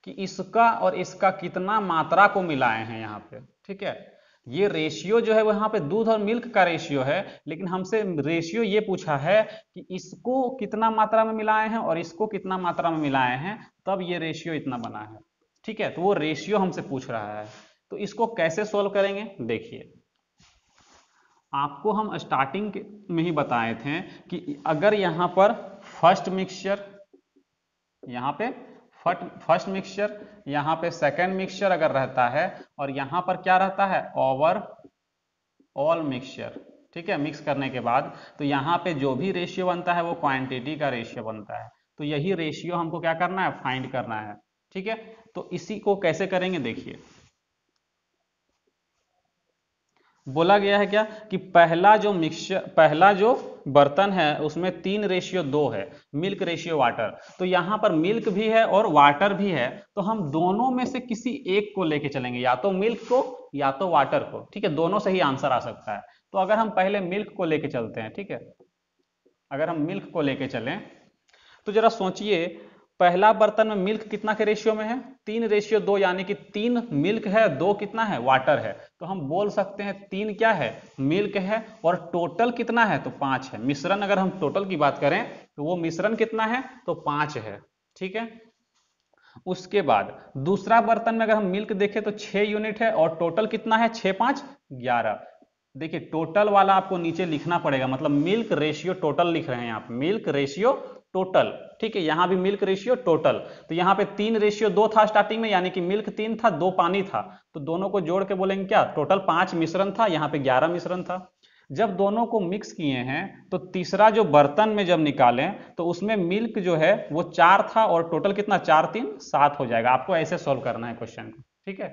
कि इसका और इसका कितना मात्रा को मिलाए हैं यहाँ पे। ठीक है, ये रेशियो जो है वो यहाँ पे दूध और मिल्क का रेशियो है, लेकिन हमसे रेशियो ये पूछा है कि इसको कितना मात्रा में मिलाए हैं और इसको कितना मात्रा में मिलाए हैं, तब ये रेशियो इतना बना है। ठीक है, तो वो रेशियो हमसे पूछ रहा है, तो इसको कैसे सोल्व करेंगे, देखिए आपको हम स्टार्टिंग में ही बताए थे कि अगर यहाँ पर फर्स्ट मिक्सचर, यहाँ पे फर्स्ट मिक्सचर, यहाँ पे सेकेंड मिक्सचर अगर रहता है, और यहाँ पर क्या रहता है, ओवर ऑल मिक्सचर। ठीक है, मिक्स करने के बाद तो यहाँ पे जो भी रेशियो बनता है वो क्वांटिटी का रेशियो बनता है, तो यही रेशियो हमको क्या करना है, फाइंड करना है। ठीक है, तो इसी को कैसे करेंगे, देखिए बोला गया है क्या कि पहला जो बर्तन है उसमें 3:2 है, मिल्क रेशियो वाटर, तो यहां पर मिल्क भी है और वाटर भी है, तो हम दोनों में से किसी एक को लेके चलेंगे, या तो मिल्क को या तो वाटर को। ठीक है, दोनों से ही आंसर आ सकता है, तो अगर हम पहले मिल्क को लेके चलते हैं। ठीक है, अगर हम मिल्क को लेके चलें तो जरा सोचिए पहला बर्तन में मिल्क कितना के रेशियो में है, 3:2, यानी कि 3 मिल्क है, 2 कितना है, वाटर है। तो हम बोल सकते हैं 3 क्या है, मिल्क है, और टोटल कितना है, तो 5 है। मिश्रण अगर हम टोटल की बात करें तो वो मिश्रण कितना है, तो 5 है। ठीक है, उसके बाद दूसरा बर्तन में अगर हम मिल्क देखें तो 6 यूनिट है, और टोटल कितना है, 6 5 11। देखिए टोटल वाला आपको नीचे लिखना पड़ेगा, मतलब मिल्क रेशियो टोटल लिख रहे हैं आप, मिल्क रेशियो टोटल। ठीक है, यहां भी मिल्क रेशियो टोटल। तो यहां पे 3:2 था स्टार्टिंग में, यानी कि मिल्क 3 था, 2 पानी था, तो दोनों को जोड़ के बोलेंगे क्या, टोटल 5 मिश्रण था, यहाँ पे 11 मिश्रण था। जब दोनों को मिक्स किए हैं तो तीसरा जो बर्तन में जब निकालें तो उसमें मिल्क जो है वो 4 था, और टोटल कितना, 4 3 7 हो जाएगा। आपको ऐसे सॉल्व करना है क्वेश्चन को। ठीक है,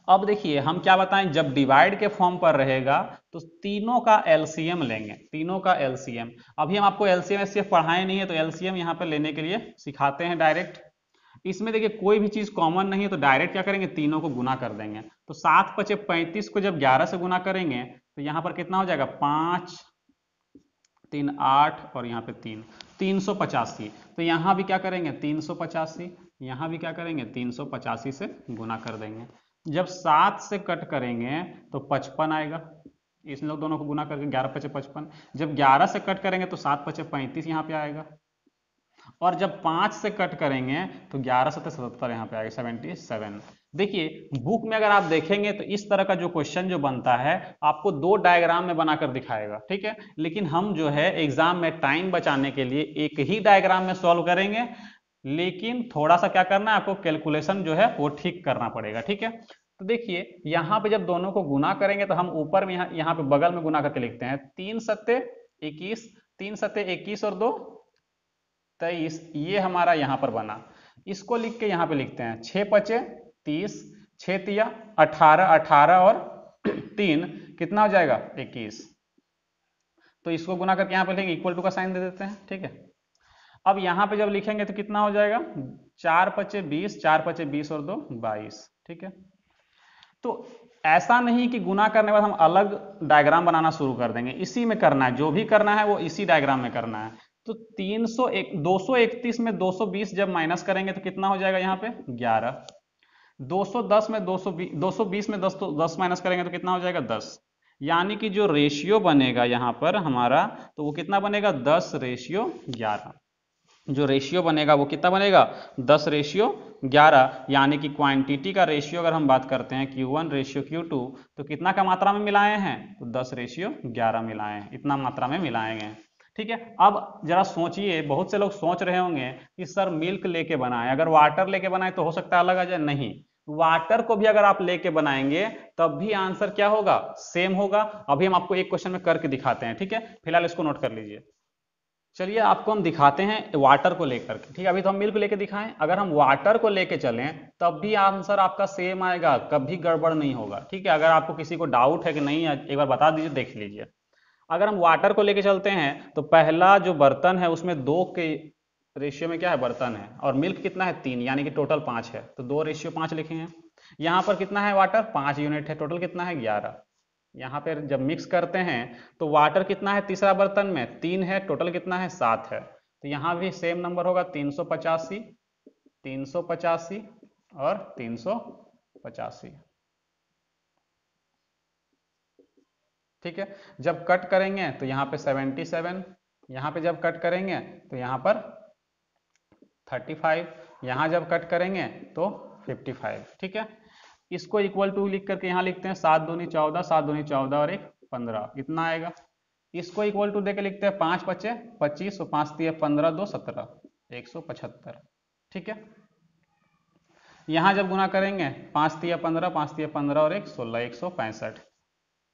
अब देखिए हम क्या बताएं, जब डिवाइड के फॉर्म पर रहेगा तो तीनों का एलसीएम लेंगे, तीनों का एलसीएम। अभी हम आपको एलसीएम एचसीएफ पढ़ाए नहीं है, तो एलसीएम यहाँ पर लेने के लिए सिखाते हैं डायरेक्ट। इसमें देखिए कोई भी चीज कॉमन नहीं है, तो डायरेक्ट क्या करेंगे, तीनों को गुना कर देंगे। तो 7 5 35 को जब 11 से गुना करेंगे तो यहाँ पर कितना हो जाएगा, 5 3 8, और यहाँ पे 385। तो यहाँ भी क्या करेंगे, 385, यहाँ भी क्या करेंगे, 385 से गुना कर देंगे। जब 7 से कट करेंगे तो 55 आएगा, इस लोग दोनों को गुना करके 11 5 55। जब 11 से कट करेंगे तो 7 5 35 यहाँ पे आएगा, और जब 5 से कट करेंगे तो 11 7 77 यहाँ पे आएगा, 77। देखिए बुक में अगर आप देखेंगे तो इस तरह का जो क्वेश्चन जो बनता है आपको 2 डायग्राम में बनाकर दिखाएगा। ठीक है, लेकिन हम जो है एग्जाम में टाइम बचाने के लिए एक ही डायग्राम में सॉल्व करेंगे, लेकिन थोड़ा सा क्या करना है, आपको कैलकुलेशन जो है वो ठीक करना पड़ेगा। ठीक है, तो देखिए यहाँ पे जब दोनों को गुना करेंगे तो हम ऊपर में यहाँ पे बगल में गुना करके लिखते हैं, 3 सत्ते 21, 3 सत्ते 21 और 2 23, ये हमारा यहां पर बना। इसको लिख के यहां पे लिखते हैं 6 5 30, 6 तिया 18, 18 और 3 कितना हो जाएगा, 21। तो इसको गुना करके यहां पे लिखेंगे, इक्वल टू का साइन दे देते हैं। ठीक है, अब यहां पे जब लिखेंगे तो कितना हो जाएगा, 4 5 20, 4 5 20 और 2 22। ठीक है, तो ऐसा नहीं कि गुना करने के बाद हम अलग डायग्राम बनाना शुरू कर देंगे, इसी में करना है, जो भी करना है वो इसी डायग्राम में करना है। तो 231 में 220 जब माइनस करेंगे तो कितना हो जाएगा, यहाँ पे 11। 210 में 220 में 10 माइनस करेंगे तो कितना हो जाएगा, 10। यानी कि जो रेशियो बनेगा यहाँ पर हमारा, तो वो कितना बनेगा, 10:11। जो रेशियो बनेगा वो कितना बनेगा, 10:11। यानी कि क्वांटिटी का रेशियो अगर हम बात करते हैं Q1 रेशियो Q2, तो कितना का मात्रा में मिलाए हैं, तो 10:11 मिलाए हैं, इतना मात्रा में मिलाए गए। ठीक है, अब जरा सोचिए, बहुत से लोग सोच रहे होंगे कि सर मिल्क लेके बनाए, अगर वाटर लेके बनाए तो हो सकता है अलग आ जाए। नहीं, वाटर को भी अगर आप लेके बनाएंगे तब भी आंसर क्या होगा, सेम होगा। अभी हम आपको एक क्वेश्चन में करके दिखाते हैं। ठीक है, फिलहाल इसको नोट कर लीजिए। चलिए आपको हम दिखाते हैं वाटर को लेकर के। ठीक है, अभी तो हम मिल्क लेके दिखाएं, अगर हम वाटर को लेके चलें तब भी आंसर आपका सेम आएगा, कभी गड़बड़ नहीं होगा। ठीक है, अगर आपको किसी को डाउट है कि नहीं, एक बार बता दीजिए, देख लीजिए। अगर हम वाटर को लेके चलते हैं तो पहला जो बर्तन है उसमें 2 के रेशियो में क्या है, बर्तन है, और मिल्क कितना है, 3, यानी कि टोटल 5 है, तो 2:5 लिखेंगे। यहाँ पर कितना है, वाटर 5 यूनिट है, टोटल कितना है, 11। यहाँ पे जब मिक्स करते हैं तो वाटर कितना है तीसरा बर्तन में, 3 है, टोटल कितना है, 7 है। तो यहाँ भी सेम नंबर होगा, 385, 385 और 385। ठीक है, जब कट करेंगे तो यहाँ पे 77, यहाँ पे जब कट करेंगे तो यहाँ पर 35, यहाँ जब कट करेंगे तो 55। ठीक है, इसको इक्वल टू लिख करके यहाँ लिखते हैं 7 दूनी 14, 7 दूनी 14 और 1 15, इतना आएगा। इसको इक्वल टू देके लिखते हैं 5 5 25 और 5 3 15 2 17, 175। ठीक है, यहाँ जब गुना करेंगे 5 3 15, 5 3 15 और 1 16, 165।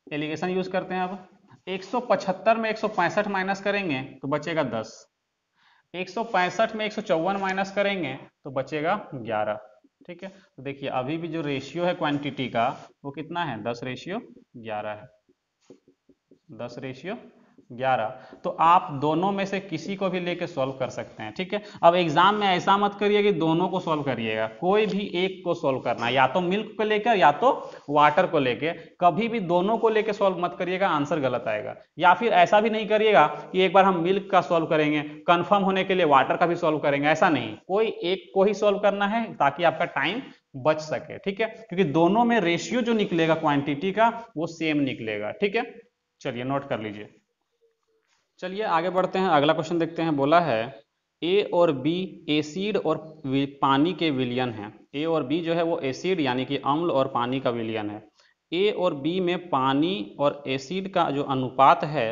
एलिगेशन यूज करते हैं। अब 175 में 165 माइनस करेंगे तो बचेगा 10, 165 में 154 माइनस करेंगे तो बचेगा 11। ठीक है, तो देखिए अभी भी जो रेशियो है क्वांटिटी का वो कितना है, 10:11 है, 10:11। 11। तो आप दोनों में से किसी को भी लेके सॉल्व कर सकते हैं, ठीक है। अब एग्जाम में ऐसा मत करिए कि दोनों को सॉल्व करिएगा, कोई भी एक को सॉल्व करना है, या तो मिल्क को लेकर या तो वाटर को लेके, कभी भी दोनों को लेके सॉल्व मत करिएगा, आंसर गलत आएगा। या फिर ऐसा भी नहीं करिएगा कि एक बार हम मिल्क का सॉल्व करेंगे, कंफर्म होने के लिए वाटर का भी सॉल्व करेंगे, ऐसा नहीं, कोई एक को ही सॉल्व करना है ताकि आपका टाइम बच सके, ठीक है, क्योंकि दोनों में रेशियो जो निकलेगा क्वांटिटी का वो सेम निकलेगा, ठीक है। चलिए नोट कर लीजिए। चलिए आगे बढ़ते हैं, अगला क्वेश्चन देखते हैं। बोला है ए और बी एसिड और पानी के विलयन हैं। ए और बी जो है वो एसिड यानी कि अम्ल और पानी का विलयन है। ए और बी में पानी और एसिड का जो अनुपात है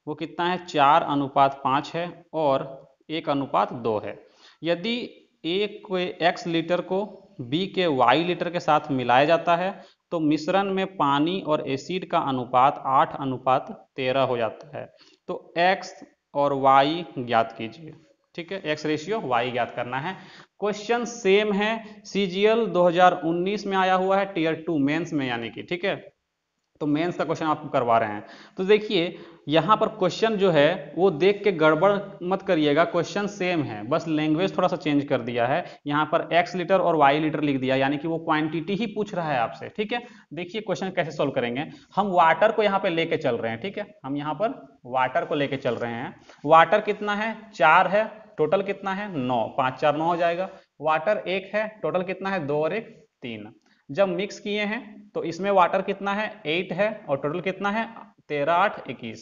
वो कितना है, 4:5 है और 1:2 है। यदि ए को x लीटर को बी के y लीटर के साथ मिलाया जाता है तो मिश्रण में पानी और एसिड का अनुपात 8:13 हो जाता है। तो x और y ज्ञात कीजिए, ठीक है, x रेशियो y ज्ञात करना है। क्वेश्चन सेम है, CGL 2019 में आया हुआ है, टियर 2 मेंस में यानी कि, ठीक है, तो मेंस का क्वेश्चन आपको करवा रहे हैं। तो देखिए यहाँ पर क्वेश्चन जो है वो देख के गड़बड़ मत करिएगा, क्वेश्चन सेम है, बस लैंग्वेज थोड़ा सा चेंज कर दिया है। यहाँ पर x लीटर और y लीटर लिख दिया, यानी कि वो क्वांटिटी ही पूछ रहा है आपसे, ठीक है। देखिए क्वेश्चन कैसे सोल्व करेंगे। हम वाटर को यहाँ पे लेके चल रहे हैं, ठीक है, हम यहाँ पर वाटर को लेके चल रहे हैं। वाटर कितना है, 4 है, टोटल कितना है 9, 5 4 9 हो जाएगा। वाटर 1 है, टोटल कितना है 2 और 1 3। जब मिक्स किए हैं तो इसमें वाटर कितना है 8 है और टोटल कितना है 13 8 21,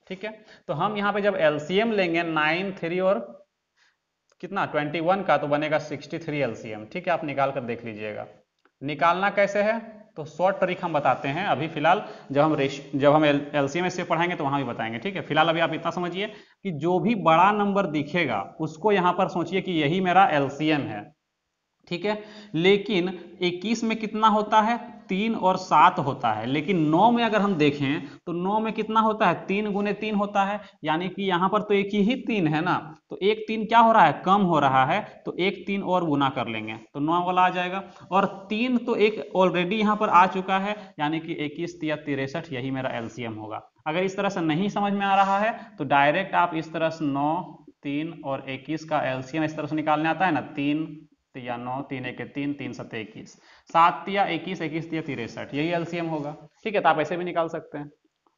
ठीक है। तो हम यहाँ पे जब एलसीएम लेंगे 9 3 और कितना 21 का, तो बनेगा 63 एलसीएम, ठीक है। आप निकाल कर देख लीजिएगा। निकालना कैसे है तो शॉर्ट ट्रिक हम बताते हैं अभी फिलहाल, जब हम एलसीएम इससे पढ़ाएंगे तो वहां भी बताएंगे, ठीक है। फिलहाल अभी आप इतना समझिए कि जो भी बड़ा नंबर दिखेगा उसको यहाँ पर सोचिए कि यही मेरा एलसीएम है, ठीक है। लेकिन 21 में कितना होता है 3 और 7 होता है, लेकिन 9 में अगर हम देखें तो 9 में कितना होता है 3 गुने 3 होता है, यानी कि यहाँ पर तो एक ही 3 है ना, तो एक 3 क्या हो रहा है कम हो रहा है, तो एक 3 और गुना कर लेंगे तो 9 वाला आ जाएगा। और 3 तो एक ऑलरेडी यहाँ पर आ चुका है, यानी कि 21 या 63, यही मेरा एलसीएम होगा। अगर इस तरह से नहीं समझ में आ रहा है तो डायरेक्ट आप इस तरह से 9 3 और 21 का एलसीएम इस तरह से निकालने आता है ना, 3 या 9 3 1 3 3 7 21, 7 या 21 21 या 63, यही एलसीएम होगा, ठीक है। तो आप ऐसे भी निकाल सकते हैं।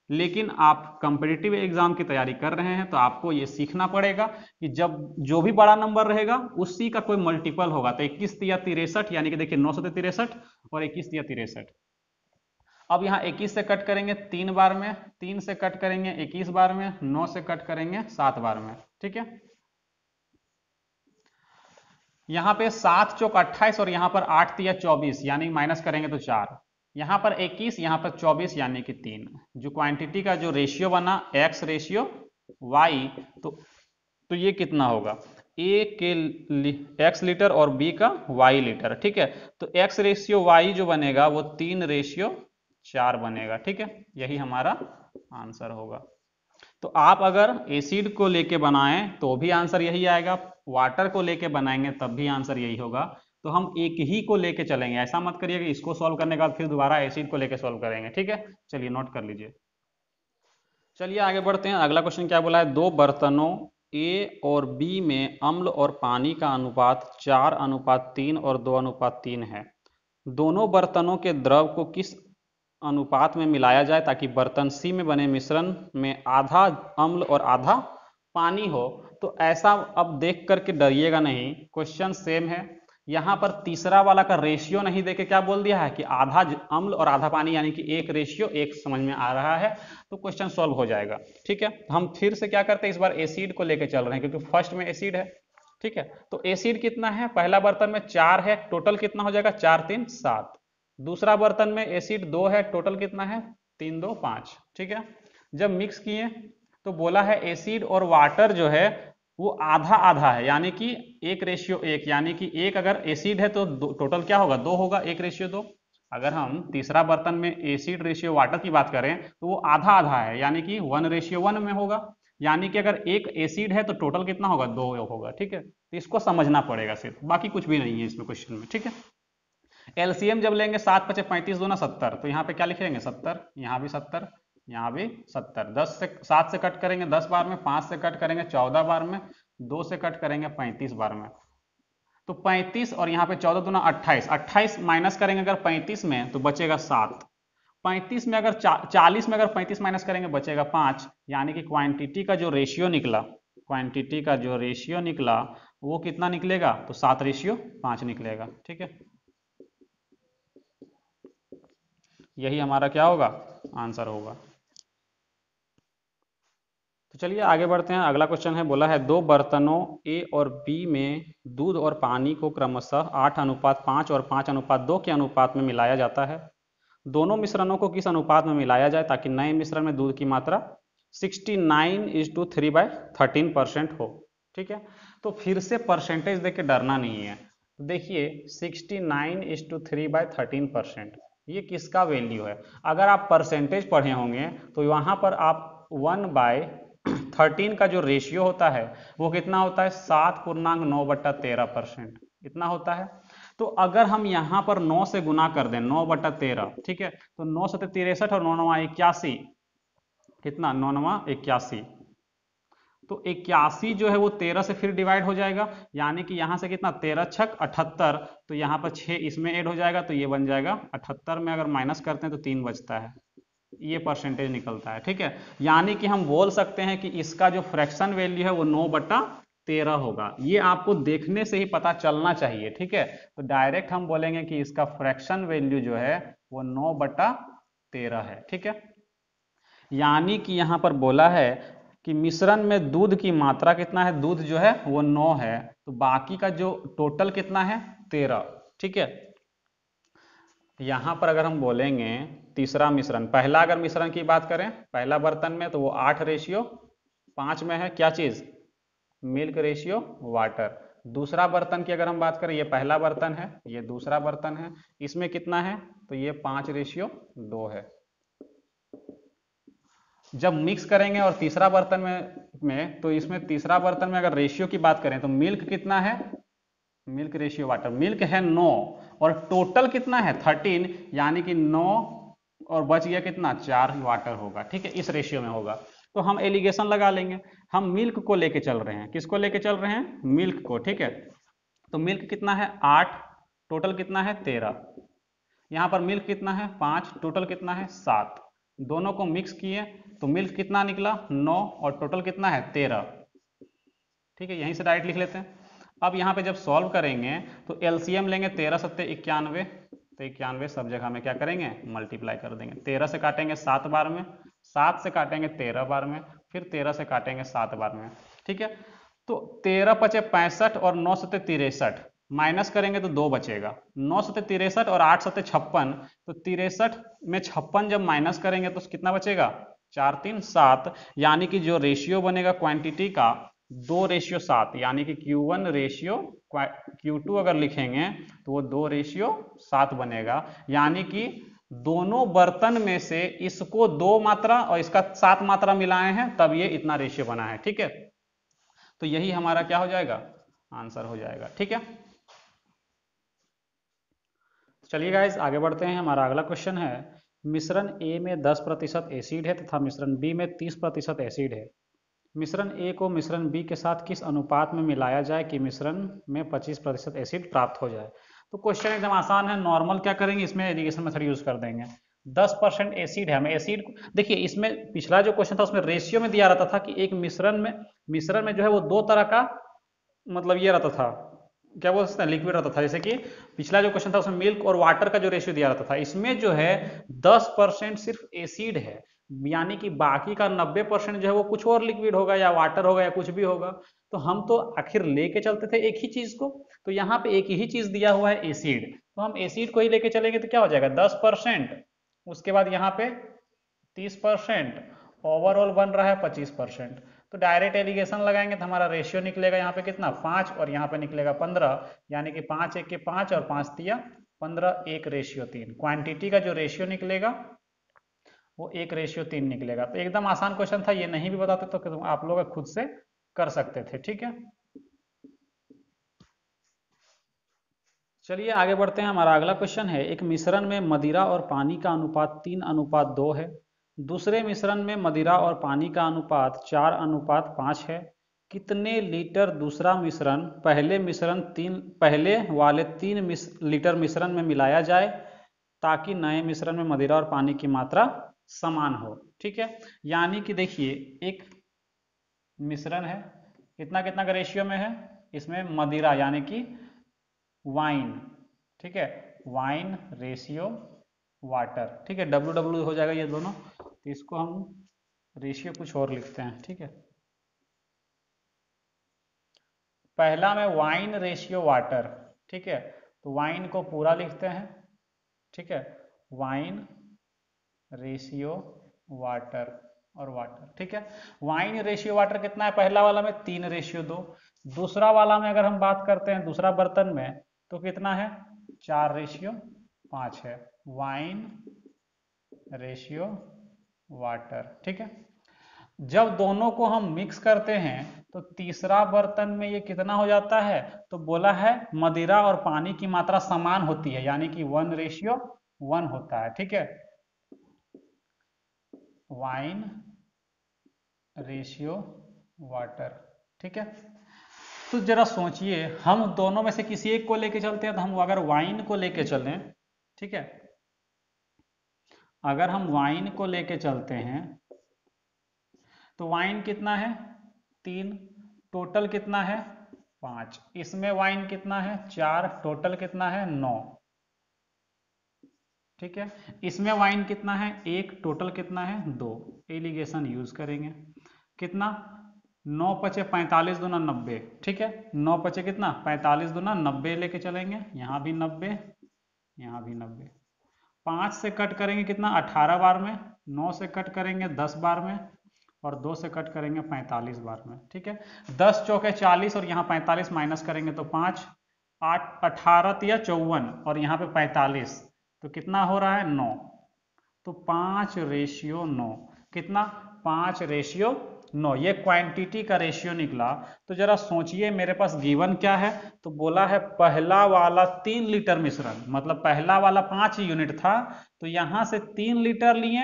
लेकिन आप कंपिटिटिव एग्जाम की तैयारी कर रहे हैं तो आपको ये सीखना पड़ेगा कि जब जो भी बड़ा नंबर रहेगा उसी का कोई मल्टीपल होगा। तो 21 या 63, यानी कि देखिए 9 से 63 और 21 या 63। अब यहाँ 21 से कट करेंगे 3 बार में, 3 से कट करेंगे 21 बार में, 9 से कट करेंगे 7 बार में, ठीक है। यहाँ पे 7 चौक 28 और यहाँ पर 8 तिया 24, यानी माइनस करेंगे तो 4, यहाँ पर 21 यहाँ पर 24 यानी कि 3। जो क्वांटिटी का जो रेशियो बना x रेशियो y, तो ये कितना होगा a के x लीटर और b का y लीटर, ठीक है। तो x रेशियो y जो बनेगा वो 3:4 बनेगा, ठीक है, यही हमारा आंसर होगा। तो आप अगर एसिड को लेके बनाएं तो भी आंसर यही आएगा, वाटर को लेके बनाएंगे तब भी आंसर यही होगा। तो हम एक ही को लेके चलेंगे, ऐसा मत करिए कि इसको सॉल्व करने के बाद फिर दोबारा एसिड को लेके सॉल्व करेंगे, ठीक है। चलिए नोट कर लीजिए। चलिए आगे बढ़ते हैं, अगला क्वेश्चन क्या बोला है, दो बर्तनों ए और बी में अम्ल और पानी का अनुपात 4:3 और 2:3 है। दोनों बर्तनों के द्रव को किस अनुपात में मिलाया जाए ताकि बर्तन सी में बने मिश्रण में आधा अम्ल और आधा पानी हो। तो ऐसा अब देख करके डरिएगा नहीं, क्वेश्चन सेम है। यहाँ पर तीसरा वाला का रेशियो नहीं देके क्या बोल दिया है कि आधा अम्ल और आधा पानी, यानी कि 1 रेशियो 1 समझ में आ रहा है, तो क्वेश्चन सॉल्व हो जाएगा, ठीक है। हम फिर से क्या करते हैं, इस बार एसिड को लेके चल रहे हैं क्योंकि फर्स्ट में एसिड है, ठीक है। तो एसिड कितना है, पहला बर्तन में 4 है, टोटल कितना हो जाएगा 4 3 7। दूसरा बर्तन में एसिड 2 है, टोटल कितना है 3 2 5, ठीक है। जब मिक्स किए तो बोला है एसिड और वाटर जो है वो आधा आधा है, यानी कि 1 रेशियो 1, यानी कि 1 अगर एसिड है तो टोटल क्या होगा 2 होगा, 1 रेशियो 2। अगर हम तीसरा बर्तन में एसिड रेशियो वाटर की बात करें तो वो आधा आधा है, यानी कि 1 रेशियो 1 में होगा, यानी कि अगर 1 एसिड है तो टोटल कितना होगा 2 होगा, ठीक है। तो इसको समझना पड़ेगा सिर्फ, बाकी कुछ भी नहीं है इसमें क्वेश्चन में, ठीक है। एलसीएम जब लेंगे 7 5 35 2 70, तो यहाँ पे क्या लिखेंगे 70, यहाँ भी 70, यहाँ भी 70। 7 से कट करेंगे 10 बार में, 5 से कट करेंगे 14 बार में, 2 से कट करेंगे 35 बार में। तो 35 और यहाँ पे 14 दूना 28, 28 माइनस करेंगे अगर 35 में तो बचेगा 7। 35 में अगर 40 में अगर 35 माइनस करेंगे बचेगा 5, यानी कि क्वांटिटी का जो रेशियो निकला, क्वांटिटी का जो रेशियो निकला वो कितना निकलेगा, तो 7:5 निकलेगा। ठीक है, यही हमारा क्या होगा, आंसर होगा। तो चलिए आगे बढ़ते हैं। अगला क्वेश्चन है, बोला है 2 बर्तनों ए और बी में दूध और पानी को क्रमशः 8:5 और 5:2 के अनुपात में मिलाया जाता है। दोनों मिश्रणों को किस अनुपात में मिलाया जाए ताकि नए मिश्रण में दूध की मात्रा 69:3/13% हो। ठीक है, तो फिर से परसेंटेज देख के डरना नहीं है। तो देखिए 69:3/13% ये किसका वैल्यू है। अगर आप परसेंटेज पढ़े होंगे तो वहां पर आप 1/13 का जो रेशियो होता है वो कितना होता है, 7.9/13%, इतना होता है। तो अगर हम यहाँ पर 9 से गुना कर दें, 9/13, ठीक है, तो 9 7 63 और 9 9 81, कितना, 9 9 81, तो 81 जो है वो 13 से फिर डिवाइड हो जाएगा, यानी कि यहाँ से कितना, 13 छक 78, तो यहाँ पर 6 इसमें ऐड हो जाएगा तो ये बन जाएगा 78 में अगर माइनस करते हैं तो 3 बचता है, ये परसेंटेज निकलता है। ठीक है, यानी कि हम बोल सकते हैं कि इसका जो फ्रैक्शन वैल्यू है वो 9/13 होगा। ये आपको देखने से ही पता चलना चाहिए। ठीक है, तो डायरेक्ट हम बोलेंगे कि इसका फ्रैक्शन वैल्यू जो है वो 9/13 है। ठीक है, यानी कि यहां पर बोला है कि मिश्रण में दूध की मात्रा कितना है, दूध जो है वो 9 है, तो बाकी का जो टोटल कितना है, 13। ठीक है, यहां पर अगर हम बोलेंगे तीसरा मिश्रण, पहला अगर मिश्रण की बात करें, पहला बर्तन में तो वो 8:5 में है, क्या चीज, मिल्क रेशियो वाटर। दूसरा बर्तन की अगर हम बात करें, ये पहला बर्तन है, ये दूसरा बर्तन है, इसमें कितना है, तो ये 5:2 है। जब मिक्स करेंगे और तीसरा बर्तन में तो इसमें तीसरा बर्तन में अगर रेशियो की बात करें तो मिल्क कितना है, मिल्क रेशियो वाटर, मिल्क है 9 और टोटल कितना है 13, यानी कि 9 और बच गया कितना, 4 वाटर होगा। ठीक है, इस रेशियो में होगा। तो हम एलिगेशन लगा लेंगे, हम मिल्क को लेके चल रहे हैं, किसको लेके चल रहे हैं, मिल्क को। ठीक है, तो मिल्क कितना है 8, टोटल कितना है 13, यहाँ पर मिल्क कितना है 5, टोटल कितना है 7, दोनों को मिक्स किए तो मिल्क कितना निकला 9 और टोटल कितना है 13। ठीक है, यहीं से डायरेक्ट लिख लेते हैं। अब यहाँ पे जब सॉल्व करेंगे तो एलसीएम लेंगे, 13 7 91, तो 91 सब जगह में क्या करेंगे, मल्टीप्लाई कर देंगे। 13 से काटेंगे 7 बार में, 7 से काटेंगे 13 बार में, फिर 13 से काटेंगे 7 बार में। ठीक है, तो 13 पचे 65 और 9 7 63, माइनस करेंगे तो 2 बचेगा, 9 7 63 और 8 7 56, तो 63 में 56 जब माइनस करेंगे तो कितना बचेगा, 4 3 7, यानी कि जो रेशियो बनेगा क्वांटिटी का 2:7, यानी कि Q1 रेशियो Q2 अगर लिखेंगे तो वो 2:7 बनेगा, यानी कि दोनों बर्तन में से इसको 2 मात्रा और इसका 7 मात्रा मिलाए हैं तब ये इतना रेशियो बना है। ठीक है, तो यही हमारा क्या हो जाएगा, आंसर हो जाएगा। ठीक है, चलिए गाइस आगे बढ़ते हैं। हमारा अगला क्वेश्चन है, मिश्रण ए में 10% एसिड है तथा मिश्रण बी में 30% एसिड है। मिश्रण ए को मिश्रण बी के साथ किस अनुपात में मिलाया जाए कि मिश्रण में 25% एसिड प्राप्त हो जाए। तो क्वेश्चन एकदम आसान है, नॉर्मल क्या करेंगे, इसमें एलिगेशन मेथड यूज कर देंगे। 10% एसिड है, हमें एसिड, देखिए इसमें पिछला जो क्वेश्चन था उसमें रेशियो में दिया रहता था कि एक मिश्रण में जो है वो 2 तरह का, मतलब ये रहता था, क्या बोलते हैं, लिक्विड रहता था। जैसे कि पिछला जो क्वेश्चन था उसमें मिल्क और वाटर का जो रेशियो दिया रहता था, इसमें जो है 10% सिर्फ एसिड है, यानी कि बाकी का 90% जो है वो कुछ और लिक्विड होगा या वाटर होगा या कुछ भी होगा। तो हम तो आखिर लेके चलते थे एक ही चीज को, तो यहाँ पे एक ही चीज दिया हुआ है एसिड, तो हम एसिड को ही लेके चलेंगे तो क्या हो जाएगा 10%, उसके बाद यहाँ पे 30%, ओवरऑल बन रहा है 25%। तो डायरेक्ट एलिगेशन लगाएंगे तो हमारा रेशियो निकलेगा यहाँ पे कितना 5 और यहाँ पे निकलेगा 15, यानी कि 5 1 के 5 और 5 तिया 15, 1:3। क्वांटिटी का जो रेशियो निकलेगा वो 1:3 निकलेगा। तो एकदम आसान क्वेश्चन था, ये नहीं भी बताते तो आप लोग खुद से कर सकते थे। ठीक है, चलिए आगे बढ़ते हैं। हमारा अगला क्वेश्चन है, एक मिश्रण में मदिरा और पानी का अनुपात 3:2 है दूसरे मिश्रण में मदिरा और पानी का अनुपात 4:5 है। कितने लीटर दूसरा मिश्रण पहले वाले 3 लीटर मिश्रण में मिलाया जाए ताकि नए मिश्रण में मदिरा और पानी की मात्रा समान हो। ठीक है, यानी कि देखिए एक मिश्रण है, कितना कितना का रेशियो में है, इसमें मदिरा यानी कि वाइन, ठीक है, वाइन रेशियो वाटर, ठीक है, डब्ल्यू डब्ल्यू हो जाएगा ये दोनों, तो इसको हम रेशियो कुछ और लिखते हैं। ठीक है, पहला में वाइन रेशियो वाटर, ठीक है, तो वाइन को पूरा लिखते हैं। ठीक है, वाइन रेशियो वाटर और वाटर। ठीक है, वाइन रेशियो वाटर कितना है, पहला वाला में 3:2। दूसरा वाला में अगर हम बात करते हैं दूसरा बर्तन में तो कितना है, 4:5 है, वाइन रेशियो वाटर। ठीक है, जब दोनों को हम मिक्स करते हैं तो तीसरा बर्तन में ये कितना हो जाता है, तो बोला है मदिरा और पानी की मात्रा समान होती है, यानी कि 1:1 होता है। ठीक है, वाइन रेशियो वाटर। ठीक है, तो जरा सोचिए, हम दोनों में से किसी एक को लेके चलते हैं, तो हम अगर वाइन को लेके चलें, ठीक है, अगर हम वाइन को लेके चलते हैं तो वाइन कितना है, 3, टोटल कितना है 5, इसमें वाइन कितना है 4, टोटल कितना है 9। ठीक है, इसमें वाइन कितना है 1, टोटल कितना है 2। एलिगेशन यूज करेंगे, कितना 9 पचे 45 दूना 90। ठीक है, 9 पचे कितना 45 दूना 90 लेके चलेंगे, यहाँ भी 90, यहाँ भी 90। 5 से कट करेंगे कितना 18 बार में, 9 से कट करेंगे 10 बार में, और 2 से कट करेंगे 45 बार में। ठीक है, 10 चौके 40 और यहाँ 45 माइनस करेंगे तो 5, 8 18 तिया 54 और यहाँ पे 45, तो कितना हो रहा है 9, तो 5:9, कितना 5:9, ये क्वांटिटी का रेशियो निकला। तो जरा सोचिए मेरे पास गिवन क्या है, तो बोला है पहला वाला 3 लीटर मिश्रण, मतलब पहला वाला 5 यूनिट था, तो यहां से 3 लीटर लिए,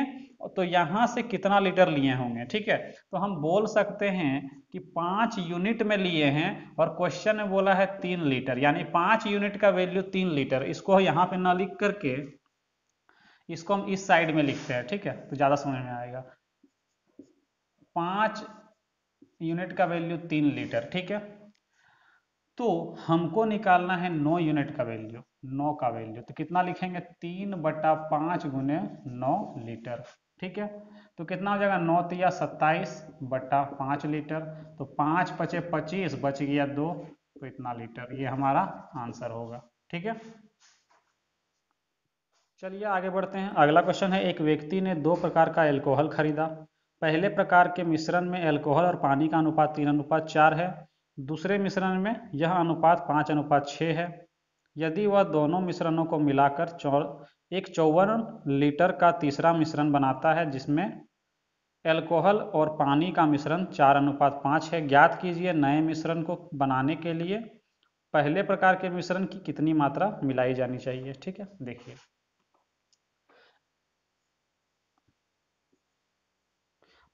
तो यहां से कितना लीटर लिए होंगे। ठीक है, तो हम बोल सकते हैं कि 5 यूनिट में लिए हैं और क्वेश्चन में बोला है 3 लीटर, यानी 5 यूनिट का वैल्यू 3 लीटर। इसको यहाँ पे ना लिख करके इसको हम इस साइड में लिखते हैं। ठीक है, तो ज्यादा समझ में आएगा, 5 यूनिट का वैल्यू 3 लीटर। ठीक है, तो हमको निकालना है 9 यूनिट का वैल्यू, 9 का वैल्यू, तो कितना लिखेंगे 3/5 गुने 9 लीटर। ठीक है, तो कितना हो जाएगा 9 तिया 27/5 लीटर, तो 5 पचे 25, बच गया 2, तो इतना लीटर, ये हमारा आंसर होगा। ठीक है, चलिए आगे बढ़ते हैं। अगला क्वेश्चन है, एक व्यक्ति ने 2 प्रकार का एल्कोहल खरीदा। पहले प्रकार के मिश्रण में एल्कोहल और पानी का अनुपात 3:4 है, दूसरे मिश्रण में यह अनुपात 5:6 है। यदि वह दोनों मिश्रणों को मिलाकर 54 लीटर का तीसरा मिश्रण बनाता है जिसमें एल्कोहल और पानी का मिश्रण 4:5 है, ज्ञात कीजिए नए मिश्रण को बनाने के लिए पहले प्रकार के मिश्रण की कितनी मात्रा मिलाई जानी चाहिए। ठीक है, देखिए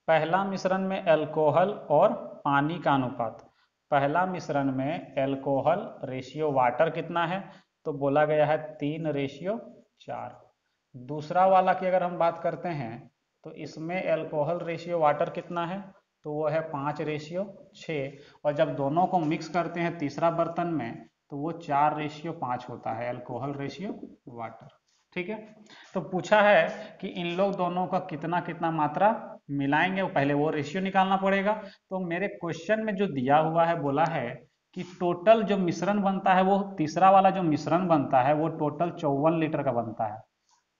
पहला मिश्रण में एल्कोहल और पानी का अनुपात, पहला मिश्रण में एल्कोहल रेशियो वाटर कितना है, तो बोला गया है 3:4। दूसरा वाला की अगर हम बात करते हैं तो इसमें एल्कोहल रेशियो वाटर कितना है, तो वो है 5:6, और जब दोनों को मिक्स करते हैं तीसरा बर्तन में तो वो 4:5 होता है, एल्कोहल रेशियो वाटर। ठीक है, तो पूछा है कि इन लोग दोनों का कितना कितना मात्रा मिलाएंगे, पहले वो रेशियो निकालना पड़ेगा। तो मेरे क्वेश्चन में जो दिया हुआ है, बोला है कि टोटल जो मिश्रण बनता है, वो तीसरा वाला जो मिश्रण बनता है वो टोटल 54 लीटर का बनता है।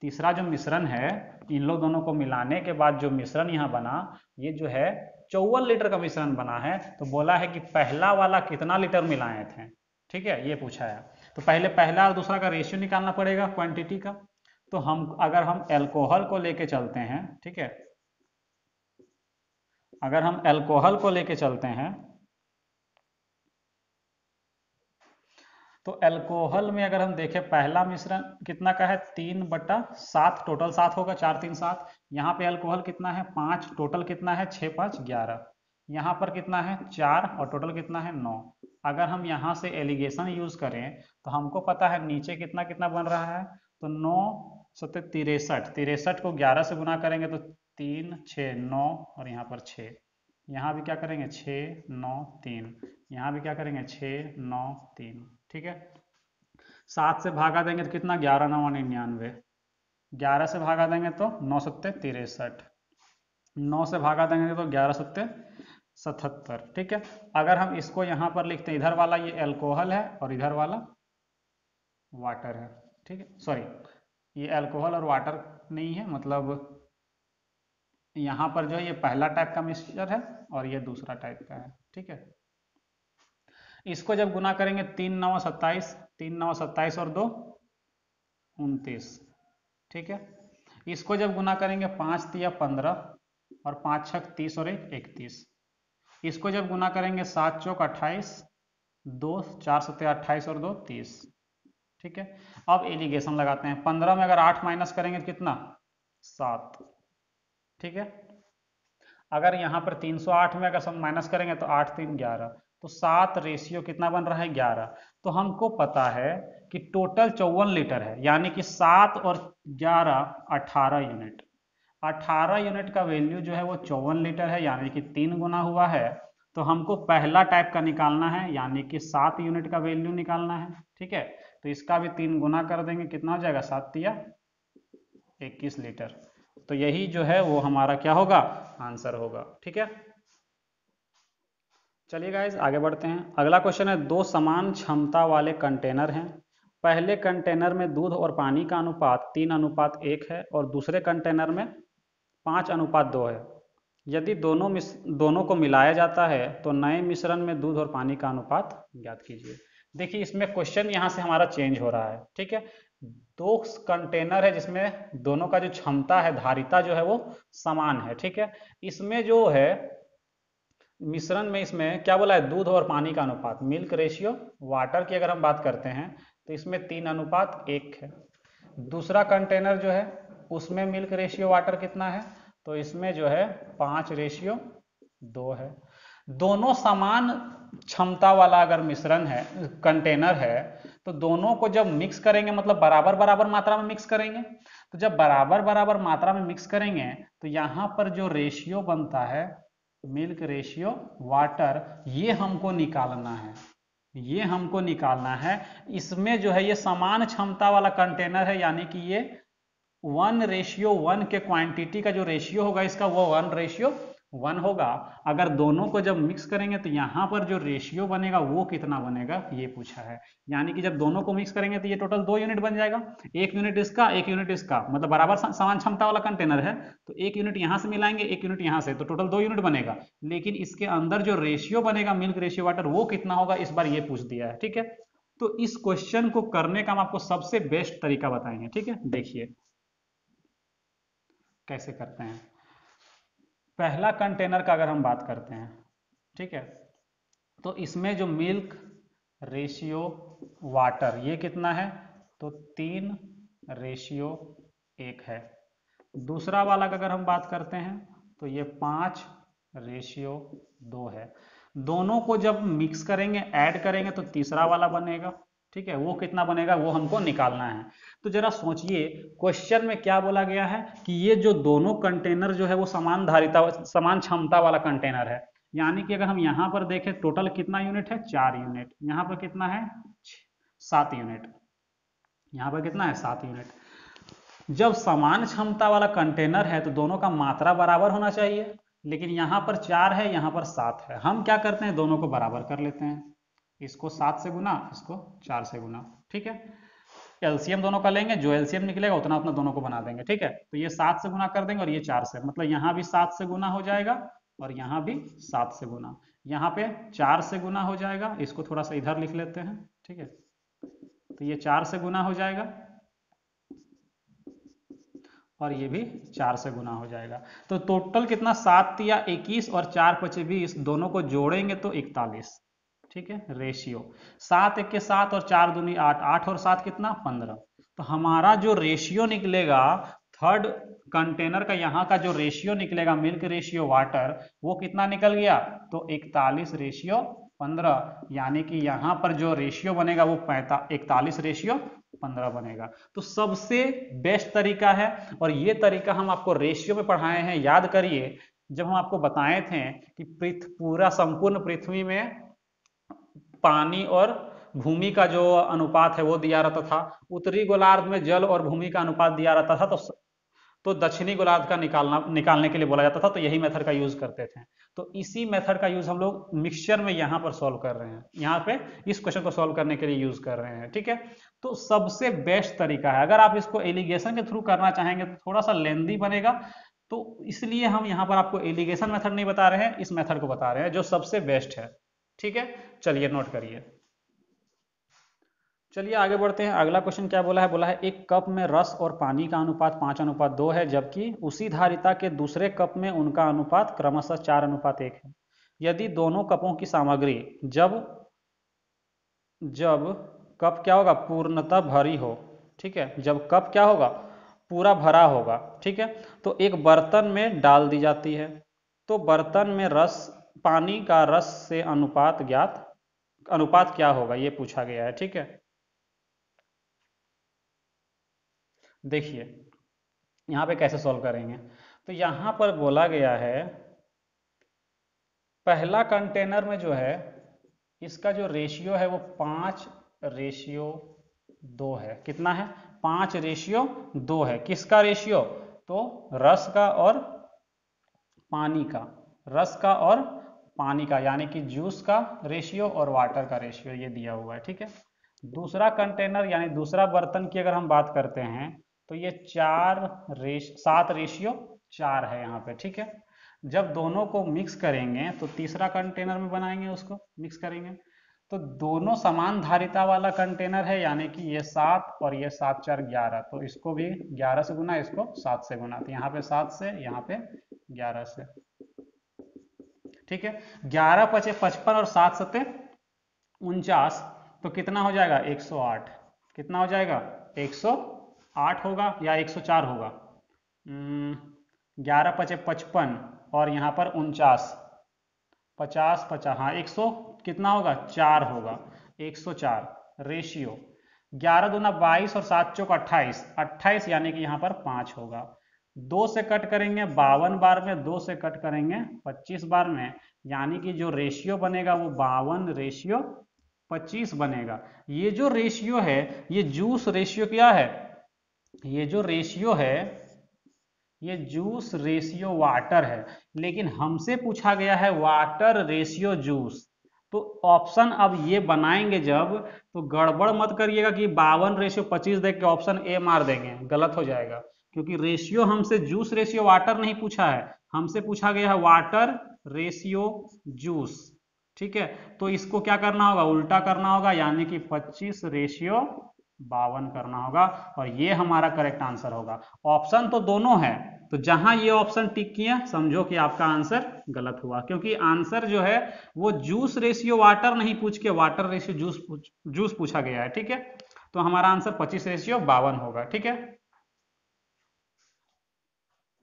तीसरा जो मिश्रण है, इन लोग दोनों को मिलाने के बाद जो मिश्रण यहाँ बना, ये जो है 54 लीटर का मिश्रण बना है। तो बोला है कि पहला वाला कितना लीटर मिलाए थे। ठीक है, ये पूछा है, तो पहले पहला और दूसरा का रेशियो निकालना पड़ेगा क्वांटिटी का। तो अगर हम एल्कोहल को लेके चलते हैं, ठीक है, अगर हम एल्कोहल को लेके चलते हैं तो अल्कोहल में अगर हम देखें पहला मिश्रण कितना का है 3/7, टोटल 7 होगा, 4 3 7। यहाँ पे अल्कोहल कितना है 5, टोटल कितना है 6 5 11। यहाँ पर कितना है 4 और टोटल कितना है 9। अगर हम यहाँ से एलिगेशन यूज करें तो हमको पता है नीचे कितना कितना बन रहा है, तो 9 सत्ते 63, 63 को 11 से गुना करेंगे तो 3 6 9 और यहाँ पर 6। यहाँ भी क्या करेंगे 6 9 3, यहाँ भी क्या करेंगे 6 9 3। ठीक है, 7 से भागा देंगे तो कितना 11 9 99, 11 से भागा देंगे तो 9 सत्ते 63, 9 से भागा देंगे तो 11 सत्ते 77। ठीक है, अगर हम इसको यहाँ पर लिखते हैं, इधर वाला ये अल्कोहल है और इधर वाला वाटर है। ठीक है, सॉरी ये अल्कोहल और वाटर नहीं है, मतलब यहाँ पर जो है ये पहला टाइप का मिक्सचर है और ये दूसरा टाइप का है। ठीक है, इसको जब गुना करेंगे 3 9 27, 3 9 27 और 2 29। ठीक है, इसको जब गुना करेंगे 5 3 15 और 5 6 30 और 1 31। इसको जब गुना करेंगे 7 चौक 28, 2 4 7 28 और 2 30। ठीक है, अब एलिगेशन लगाते हैं। 15 में अगर 8 माइनस करेंगे तो कितना 7। ठीक है, अगर यहाँ पर 308 में अगर हम माइनस करेंगे तो 8 3 11, तो 7 रेशियो कितना बन रहा है 11। तो हमको पता है कि टोटल 54 लीटर है, यानी कि 7 और 11 18 यूनिट। 18 यूनिट का वैल्यू जो है वो 54 लीटर है, यानी कि 3 गुना हुआ है। तो हमको पहला टाइप का निकालना है, यानी कि 7 यूनिट का वैल्यू निकालना है। ठीक है, तो इसका भी 3 गुना कर देंगे, कितना हो जाएगा 7 तिया 21 लीटर। तो यही जो है वो हमारा क्या होगा आंसर होगा। ठीक है, चलिए गाइज आगे बढ़ते हैं। अगला क्वेश्चन है, दो समान क्षमता वाले कंटेनर हैं। पहले कंटेनर में दूध और पानी का अनुपात 3:1 है और दूसरे कंटेनर में 5:2 है। यदि दोनों को मिलाया जाता है तो नए मिश्रण में दूध और पानी का अनुपात ज्ञात कीजिए। देखिए इसमें क्वेश्चन यहाँ से हमारा चेंज हो रहा है। ठीक है, दो कंटेनर है जिसमें दोनों का जो क्षमता है, धारिता जो है वो समान है। ठीक है, इसमें जो है मिश्रण में इसमें क्या बोला है, दूध और पानी का अनुपात, मिल्क रेशियो वाटर की अगर हम बात करते हैं तो इसमें 3:1 है। दूसरा कंटेनर जो है उसमें मिल्क रेशियो वाटर कितना है, तो इसमें जो है 5:2 है। दोनों समान क्षमता वाला अगर मिश्रण है, कंटेनर है, तो दोनों को जब मिक्स करेंगे, मतलब बराबर बराबर मात्रा में मिक्स करेंगे, तो जब बराबर बराबर मात्रा में मिक्स करेंगे तो यहाँ पर जो रेशियो बनता है मिल्क रेशियो वाटर, ये हमको निकालना है, ये हमको निकालना है। इसमें जो है ये समान क्षमता वाला कंटेनर है, यानी कि ये 1:1 के क्वांटिटी का जो रेशियो होगा इसका वो 1:1 होगा। अगर दोनों को जब मिक्स करेंगे तो यहाँ पर जो रेशियो बनेगा वो कितना बनेगा ये पूछा है। यानी कि जब दोनों को मिक्स करेंगे तो ये टोटल 2 यूनिट बन जाएगा, 1 यूनिट इसका 1 यूनिट इसका, मतलब बराबर समान क्षमता वाला कंटेनर है तो 1 यूनिट यहाँ से मिलाएंगे 1 यूनिट यहाँ से, तो टोटल 2 यूनिट बनेगा। लेकिन इसके अंदर जो रेशियो बनेगा मिल्क रेशियो वाटर वो कितना होगा इस बार ये पूछ दिया है। ठीक है, तो इस क्वेश्चन को करने का हम आपको सबसे बेस्ट तरीका बताएंगे। ठीक है, देखिए कैसे करते हैं। पहला कंटेनर का अगर हम बात करते हैं, ठीक है, तो इसमें जो मिल्क रेशियो वाटर ये कितना है, तो 3:1 है। दूसरा वाला का अगर हम बात करते हैं तो ये 5:2 है। दोनों को जब मिक्स करेंगे ऐड करेंगे तो तीसरा वाला बनेगा। ठीक है, वो कितना बनेगा वो हमको निकालना है। तो जरा सोचिए क्वेश्चन में क्या बोला गया है कि ये जो दोनों कंटेनर जो है वो समान धारिता समान क्षमता वाला कंटेनर है, यानी कि अगर हम यहाँ पर देखें टोटल कितना यूनिट है 4 यूनिट, यहाँ पर कितना है 7 यूनिट, यहाँ पर कितना है 7 यूनिट। जब समान क्षमता वाला कंटेनर है तो दोनों का मात्रा बराबर होना चाहिए, लेकिन यहाँ पर 4 है यहाँ पर 7 है। हम क्या करते हैं दोनों को बराबर कर लेते हैं, इसको 7 से गुना इसको 4 से गुना। ठीक है, एलसीएम दोनों का लेंगे, जो एलसीएम निकलेगा उतना उतना दोनों को बना देंगे। ठीक है, तो ये 7 से गुना कर देंगे और ये 4 से, मतलब यहाँ भी 7 से गुना हो जाएगा और यहाँ भी 7 से गुना, यहाँ पे 4 से गुना हो जाएगा, इसको थोड़ा सा इधर लिख लेते हैं। ठीक है, तो ये 4 से गुना हो जाएगा और ये भी 4 से गुना हो जाएगा। तो टोटल कितना 7 या 21 और 4 5 20, दोनों को जोड़ेंगे तो 41। ठीक है, रेशियो 7 1 के 7 और 4 दूनी 8, 8 और 7 कितना 15। तो हमारा जो रेशियो निकलेगा थर्ड कंटेनर का, यहाँ का जो रेशियो निकलेगा मिल्क रेशियो वाटर, वो कितना निकल गया, तो 41 रेशियो 15, यानी कि यहाँ पर जो रेशियो बनेगा वो 41 रेशियो 15 बनेगा। तो सबसे बेस्ट तरीका है, और ये तरीका हम आपको रेशियो में पढ़ाए हैं, याद करिए जब हम आपको बताए थे कि पूरा संपूर्ण पृथ्वी में पानी और भूमि का जो अनुपात है वो दिया रहता था, उत्तरी गोलार्ध में जल और भूमि का अनुपात दिया रहता था, तो दक्षिणी गोलार्ध का निकालने के लिए बोला जाता था, तो यही मेथड का यूज करते थे। तो इसी मेथड का यूज हम लोग मिक्सचर में यहाँ पर सॉल्व कर रहे हैं, यहाँ पे इस क्वेश्चन को सॉल्व करने के लिए यूज कर रहे हैं, ठीक है। तो सबसे बेस्ट तरीका है, अगर आप इसको एलिगेशन के थ्रू करना चाहेंगे तो थोड़ा सा लेंदी बनेगा, तो इसलिए हम यहाँ पर आपको एलिगेशन मेथड नहीं बता रहे हैं, इस मेथड को बता रहे हैं जो सबसे बेस्ट है, ठीक है। चलिए नोट करिए, चलिए आगे बढ़ते हैं। अगला क्वेश्चन क्या बोला है, बोला है एक कप में रस और पानी का अनुपात 5:2 है, जबकि उसी धारिता के दूसरे कप में उनका अनुपात क्रमशः 4:1 है। यदि दोनों कपों की सामग्री जब जब कप क्या होगा, पूर्णतः भरी हो, ठीक है, जब कप क्या होगा, पूरा भरा होगा, ठीक है, तो एक बर्तन में डाल दी जाती है, तो बर्तन में पानी का रस से अनुपात क्या होगा, ये पूछा गया है, ठीक है। देखिए यहाँ पे कैसे सॉल्व करेंगे, तो यहाँ पर बोला गया है पहला कंटेनर में जो है इसका जो रेशियो है वो 5:2 है। कितना है, 5:2 है। किसका रेशियो, तो रस का और पानी का, यानी कि जूस का रेशियो और वाटर का रेशियो ये दिया हुआ है, ठीक है। दूसरा कंटेनर यानी दूसरा बर्तन की अगर हम बात करते हैं तो ये 7:4 है यहाँ पे, ठीक है। जब दोनों को मिक्स करेंगे तो तीसरा कंटेनर में बनाएंगे, उसको मिक्स करेंगे, तो दोनों समान धारिता वाला कंटेनर है, यानी कि ये 7 और ये 7 4 11, तो इसको भी 11 से गुना, इसको 7 से गुना, तो यहाँ पे 7 से, यहाँ पे 11 से, ठीक है। 11 × 5 = 55 और 7 × 7 = 49, तो कितना हो जाएगा 108। कितना हो जाएगा 108 होगा या 104 होगा, 11 × 5 = 55 और यहाँ पर 49, 50 50, हाँ 100 कितना होगा 4 होगा, 104 रेशियो। 11 दूना 22 और 7 चौक 28, 28 यानी कि यहाँ पर 5 होगा। 2 से कट करेंगे 52 बार में, 2 से कट करेंगे 25 बार में, यानी कि जो रेशियो बनेगा वो 52:25 बनेगा। ये जो रेशियो है ये जूस रेशियो क्या है, ये जो रेशियो है ये जूस रेशियो वाटर है, लेकिन हमसे पूछा गया है वाटर रेशियो जूस। तो ऑप्शन अब ये बनाएंगे जब, तो गड़बड़ मत करिएगा कि 52:25 देख के ऑप्शन ए मार देंगे, गलत हो जाएगा, क्योंकि रेशियो हमसे जूस रेशियो वाटर नहीं पूछा है, हमसे पूछा गया है वाटर रेशियो जूस, ठीक है। तो इसको क्या करना होगा, उल्टा करना होगा, यानी कि 25:52 करना होगा, और ये हमारा करेक्ट आंसर होगा। ऑप्शन तो दोनों है, तो जहां ये ऑप्शन टिक किया समझो कि आपका आंसर गलत हुआ, क्योंकि आंसर जो है वो जूस रेशियो वाटर नहीं पूछ के वाटर रेशियो जूस पूछा गया है, ठीक है। तो हमारा आंसर 25:52 होगा, ठीक है।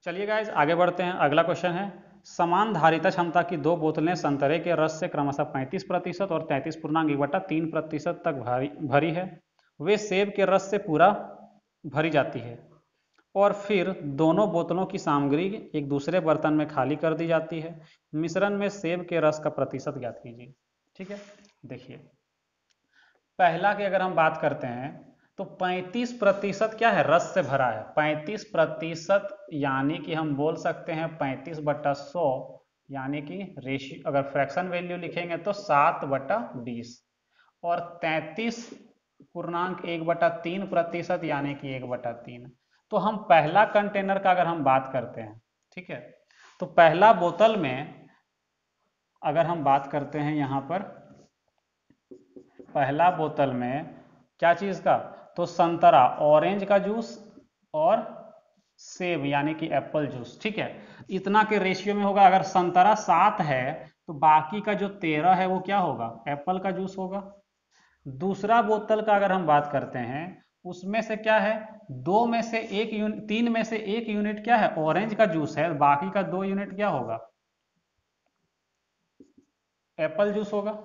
चलिए गाइज आगे बढ़ते हैं। अगला क्वेश्चन है समान धारिता क्षमता की 2 बोतलें संतरे के रस से क्रमशः 35% और 33.1/3% तक भरी है। वे सेब के रस से पूरा भरी जाती है और फिर दोनों बोतलों की सामग्री एक दूसरे बर्तन में खाली कर दी जाती है। मिश्रण में सेब के रस का प्रतिशत ज्ञात कीजिए, ठीक है। देखिए पहला की अगर हम बात करते हैं तो 35% क्या है, रस से भरा है। 35% यानी कि हम बोल सकते हैं 35/100, यानी कि रेशियो अगर फ्रैक्शन वैल्यू लिखेंगे तो 7/20, और 33.1/3% यानी कि 1/3। तो हम पहला कंटेनर का अगर हम बात करते हैं, ठीक है, तो पहला बोतल में अगर हम बात करते हैं यहां पर पहला बोतल में क्या चीज का, तो संतरा ऑरेंज का जूस और सेब यानी कि एप्पल जूस, ठीक है। इतना के रेशियो में होगा। अगर संतरा 7 है तो बाकी का जो 13 है वो क्या होगा, एप्पल का जूस होगा। दूसरा बोतल का अगर हम बात करते हैं, उसमें से क्या है, 3 में से 1 यूनिट क्या है, ऑरेंज का जूस है, बाकी का 2 यूनिट क्या होगा, एप्पल जूस होगा।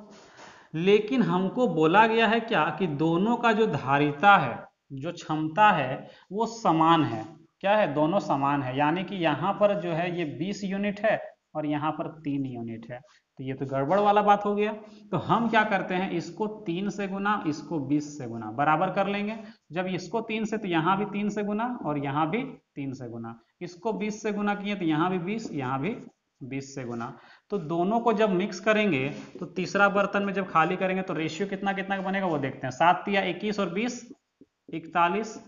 लेकिन हमको बोला गया है क्या कि दोनों का जो धारिता है, जो क्षमता है, वो समान है। क्या है, दोनों समान है, यानी कि यहाँ पर जो है ये 20 यूनिट है और यहाँ पर 3 यूनिट है, तो ये तो गड़बड़ वाला बात हो गया। तो हम क्या करते हैं, इसको 3 से गुना, इसको 20 से गुना, बराबर कर लेंगे। जब इसको 3 से, तो यहाँ भी 3 से गुना और यहाँ भी 3 से गुना, इसको 20 से गुना किए तो यहाँ भी 20, यहाँ भी 20 से गुना। तो दोनों को जब मिक्स करेंगे तो तीसरा बर्तन में जब खाली करेंगे तो रेशियो कितना कितना का बनेगा वो देखते हैं। 7 तिया 21 और 20 41,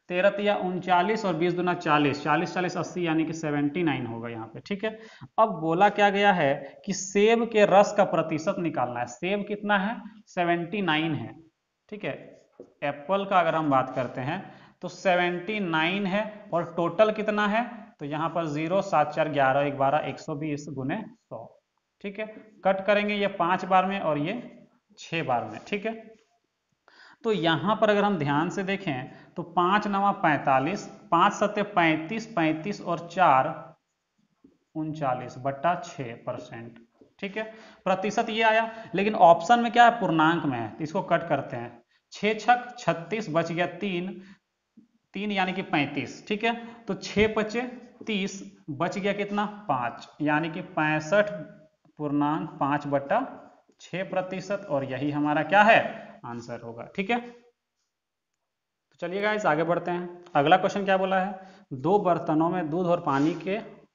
13 तिया 39 और 20 दूना 40, 40 40 80, यानी कि 79 होगा यहाँ पे। ठीक है, अब बोला क्या गया है कि सेब के रस का प्रतिशत निकालना है। सेब कितना है, 79 है। ठीक है, एप्पल का अगर हम बात करते हैं तो 79 है, और टोटल कितना है, तो यहाँ पर 0 7 4 11 1 12 120 गुने 100। ठीक है, कट करेंगे ये 5 बार में और ये 6 बार में। ठीक है, तो यहाँ पर अगर हम ध्यान से देखें तो 5 9 45, 5 7 35, 35 और 4 39/6%। ठीक है, प्रतिशत ये आया, लेकिन ऑप्शन में क्या है, पूर्णांक में है, तो इसको कट करते हैं। 6 छक 36, बच गया 3, 3 यानी कि 35। ठीक है, तो 6 बचे 30, बच गया कितना, 5, यानी कि 65.5/6%, और यही हमारा क्या है, आंसर होगा। ठीक है, तो चलिए गाइस आगे बढ़ते हैं। अगला क्वेश्चन क्या बोला है, दो बर्तनों में दूध और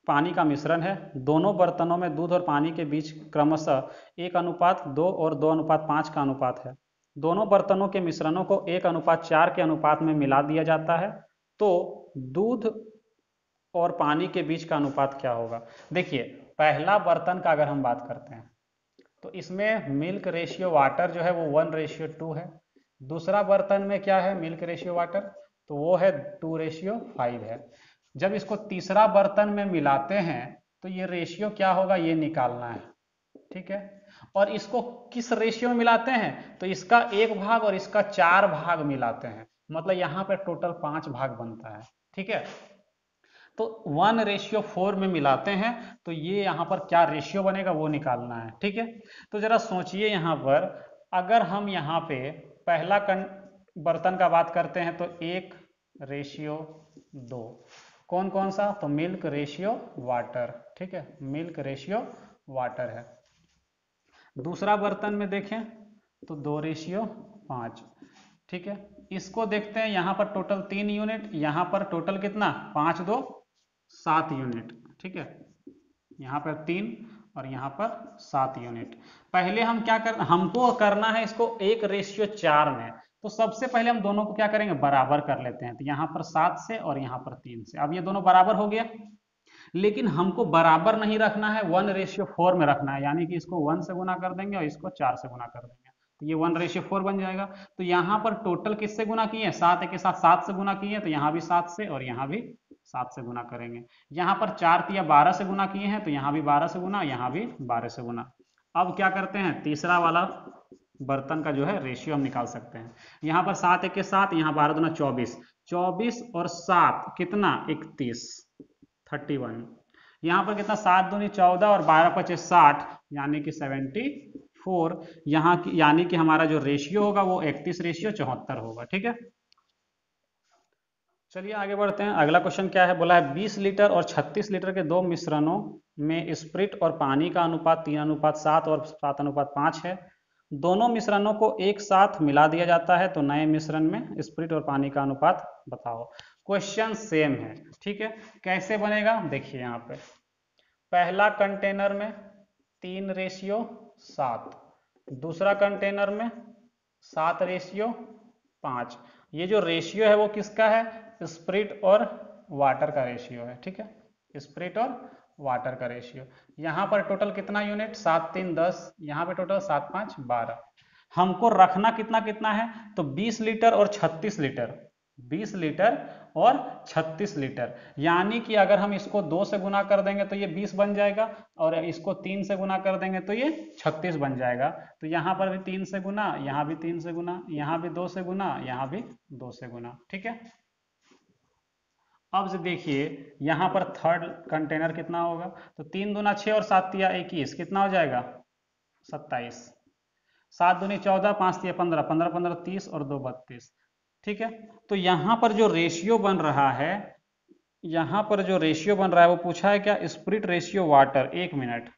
पानी का मिश्रण है। दोनों बर्तनों में दूध और पानी के बीच क्रमशः 1:2 और 2:5 का अनुपात है। दोनों बर्तनों के मिश्रणों को 1:4 के अनुपात में मिला दिया जाता है, तो दूध और पानी के बीच का अनुपात क्या होगा। देखिए, पहला बर्तन का अगर हम बात करते हैं तो इसमें मिल्क रेशियो वाटर जो है वो 1:2 है। दूसरा बर्तन में क्या है, मिल्क रेशियो वाटर, तो वो है 2:5 है। जब इसको तीसरा बर्तन में मिलाते हैं तो ये रेशियो क्या होगा, ये निकालना है। ठीक है, और इसको किस रेशियो में मिलाते हैं, तो इसका 1 भाग और इसका 4 भाग मिलाते हैं, मतलब यहाँ पे टोटल 5 भाग बनता है। ठीक है, तो 1:4 में मिलाते हैं, तो ये यहाँ पर क्या रेशियो बनेगा वो निकालना है। ठीक है, तो जरा सोचिए, यहाँ पर अगर हम यहाँ पे पहला बर्तन का बात करते हैं तो 1:2, कौन कौन सा, तो मिल्क रेशियो वाटर। ठीक है, मिल्क रेशियो वाटर है। दूसरा बर्तन में देखें तो 2:5। ठीक है, इसको देखते हैं, यहाँ पर टोटल 3 यूनिट, यहाँ पर टोटल कितना, 5 2 7 यूनिट। ठीक है, यहाँ पर 3 और यहाँ पर 7 यूनिट। पहले हम क्या हमको करना है इसको 1:4 में, तो सबसे पहले हम दोनों को क्या करेंगे, बराबर कर लेते हैं। तो यहाँ पर 7 से और यहाँ पर 3 से, अब ये दोनों बराबर हो गया। लेकिन हमको बराबर नहीं रखना है, 1:4 में रखना है, यानी कि इसको 1 से गुना कर देंगे और इसको 4 से गुना कर देंगे, तो ये 1:4 बन जाएगा। तो यहाँ पर टोटल किससे गुना किए, 7 के साथ 7 से गुना किए, तो यहाँ भी 7 से और यहाँ भी 7 से गुना करेंगे। यहाँ पर 4 तिया 12 से गुना किए हैं, तो यहाँ भी 12 से गुना, यहाँ भी 12 से गुना। अब क्या करते हैं, तीसरा वाला बर्तन का जो है रेशियो हम निकाल सकते हैं। यहाँ पर 7 1 के 7, यहाँ 12 दूना 24, 24 और 7 कितना, 31, 31। यहाँ पर कितना, 7 दूनी 14 और 12 पचे 60, यानी कि 74। यहाँ की यानी कि हमारा जो रेशियो होगा वो 31:74 होगा। ठीक है, चलिए आगे बढ़ते हैं। अगला क्वेश्चन क्या है, बोला है 20 लीटर और 36 लीटर के दो मिश्रणों में स्प्रिट और पानी का अनुपात 3:7 और 7:5 है। दोनों मिश्रणों को एक साथ मिला दिया जाता है, तो नए मिश्रण में स्प्रिट और पानी का अनुपात बताओ। क्वेश्चन सेम है। ठीक है, कैसे बनेगा, देखिए यहाँ पे पहला कंटेनर में 3:7, दूसरा कंटेनर में 7:5। ये जो रेशियो है वो किसका है, स्प्रिट और वाटर का रेशियो है। ठीक है, स्प्रिट और वाटर का रेशियो। यहाँ पर टोटल कितना यूनिट, 7 3 10, यहाँ पे टोटल 7 5 12। हमको रखना कितना कितना है, तो 20 लीटर और 36 लीटर, 20 लीटर और 36 लीटर। यानी कि अगर हम इसको 2 से गुना कर देंगे तो ये 20 बन जाएगा, और इसको 3 से गुना कर देंगे तो ये 36 बन जाएगा। तो यहाँ पर भी 3 से गुना, यहाँ भी 3 से गुना, यहाँ भी 2 से गुना, यहाँ भी 2 से गुना। ठीक है, अब से देखिए यहाँ पर थर्ड कंटेनर कितना होगा, तो 3 दूना 6 और 7 तिया 21, कितना हो जाएगा 27, 7 दूनी 14, 5 तिया 15, 15 15 30 और 2 32। ठीक है, तो यहाँ पर जो रेशियो बन रहा है, यहाँ पर जो रेशियो बन रहा है वो पूछा है क्या, स्पिरिट रेशियो वाटर 1 मिनट,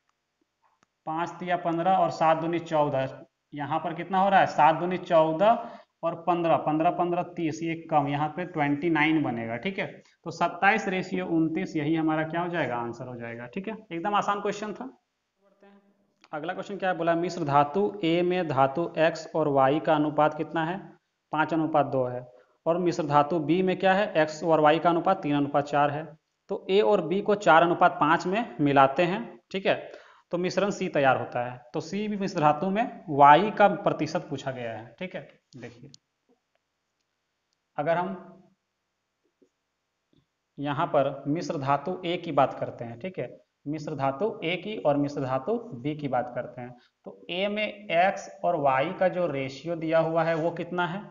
5 तिया 15 और 7 दूनी 14, यहाँ पर कितना हो रहा है 7 दूनी 14 और 15, 15 15 30, ये कम, यहाँ पे 29 बनेगा। ठीक है, तो 27 रेशियो 29, यही हमारा क्या हो जाएगा, आंसर हो जाएगा। ठीक है, एकदम आसान क्वेश्चन था। अगला क्वेश्चन क्या है, बोला मिश्र धातु ए में धातु x और y का अनुपात कितना है, 5:2 है, और मिश्र धातु बी में क्या है, x और y का अनुपात 3:4 है। तो a और b को 4:5 में मिलाते हैं। ठीक है, तो मिश्रण C तैयार होता है। तो C भी मिश्र धातु में y का प्रतिशत पूछा गया है। ठीक है, देखिए अगर हम यहाँ पर मिश्र धातु A की बात करते हैं, ठीक है, मिश्र धातु A की और मिश्र धातु B की बात करते हैं, तो A में X और Y का जो रेशियो दिया हुआ है वो कितना है,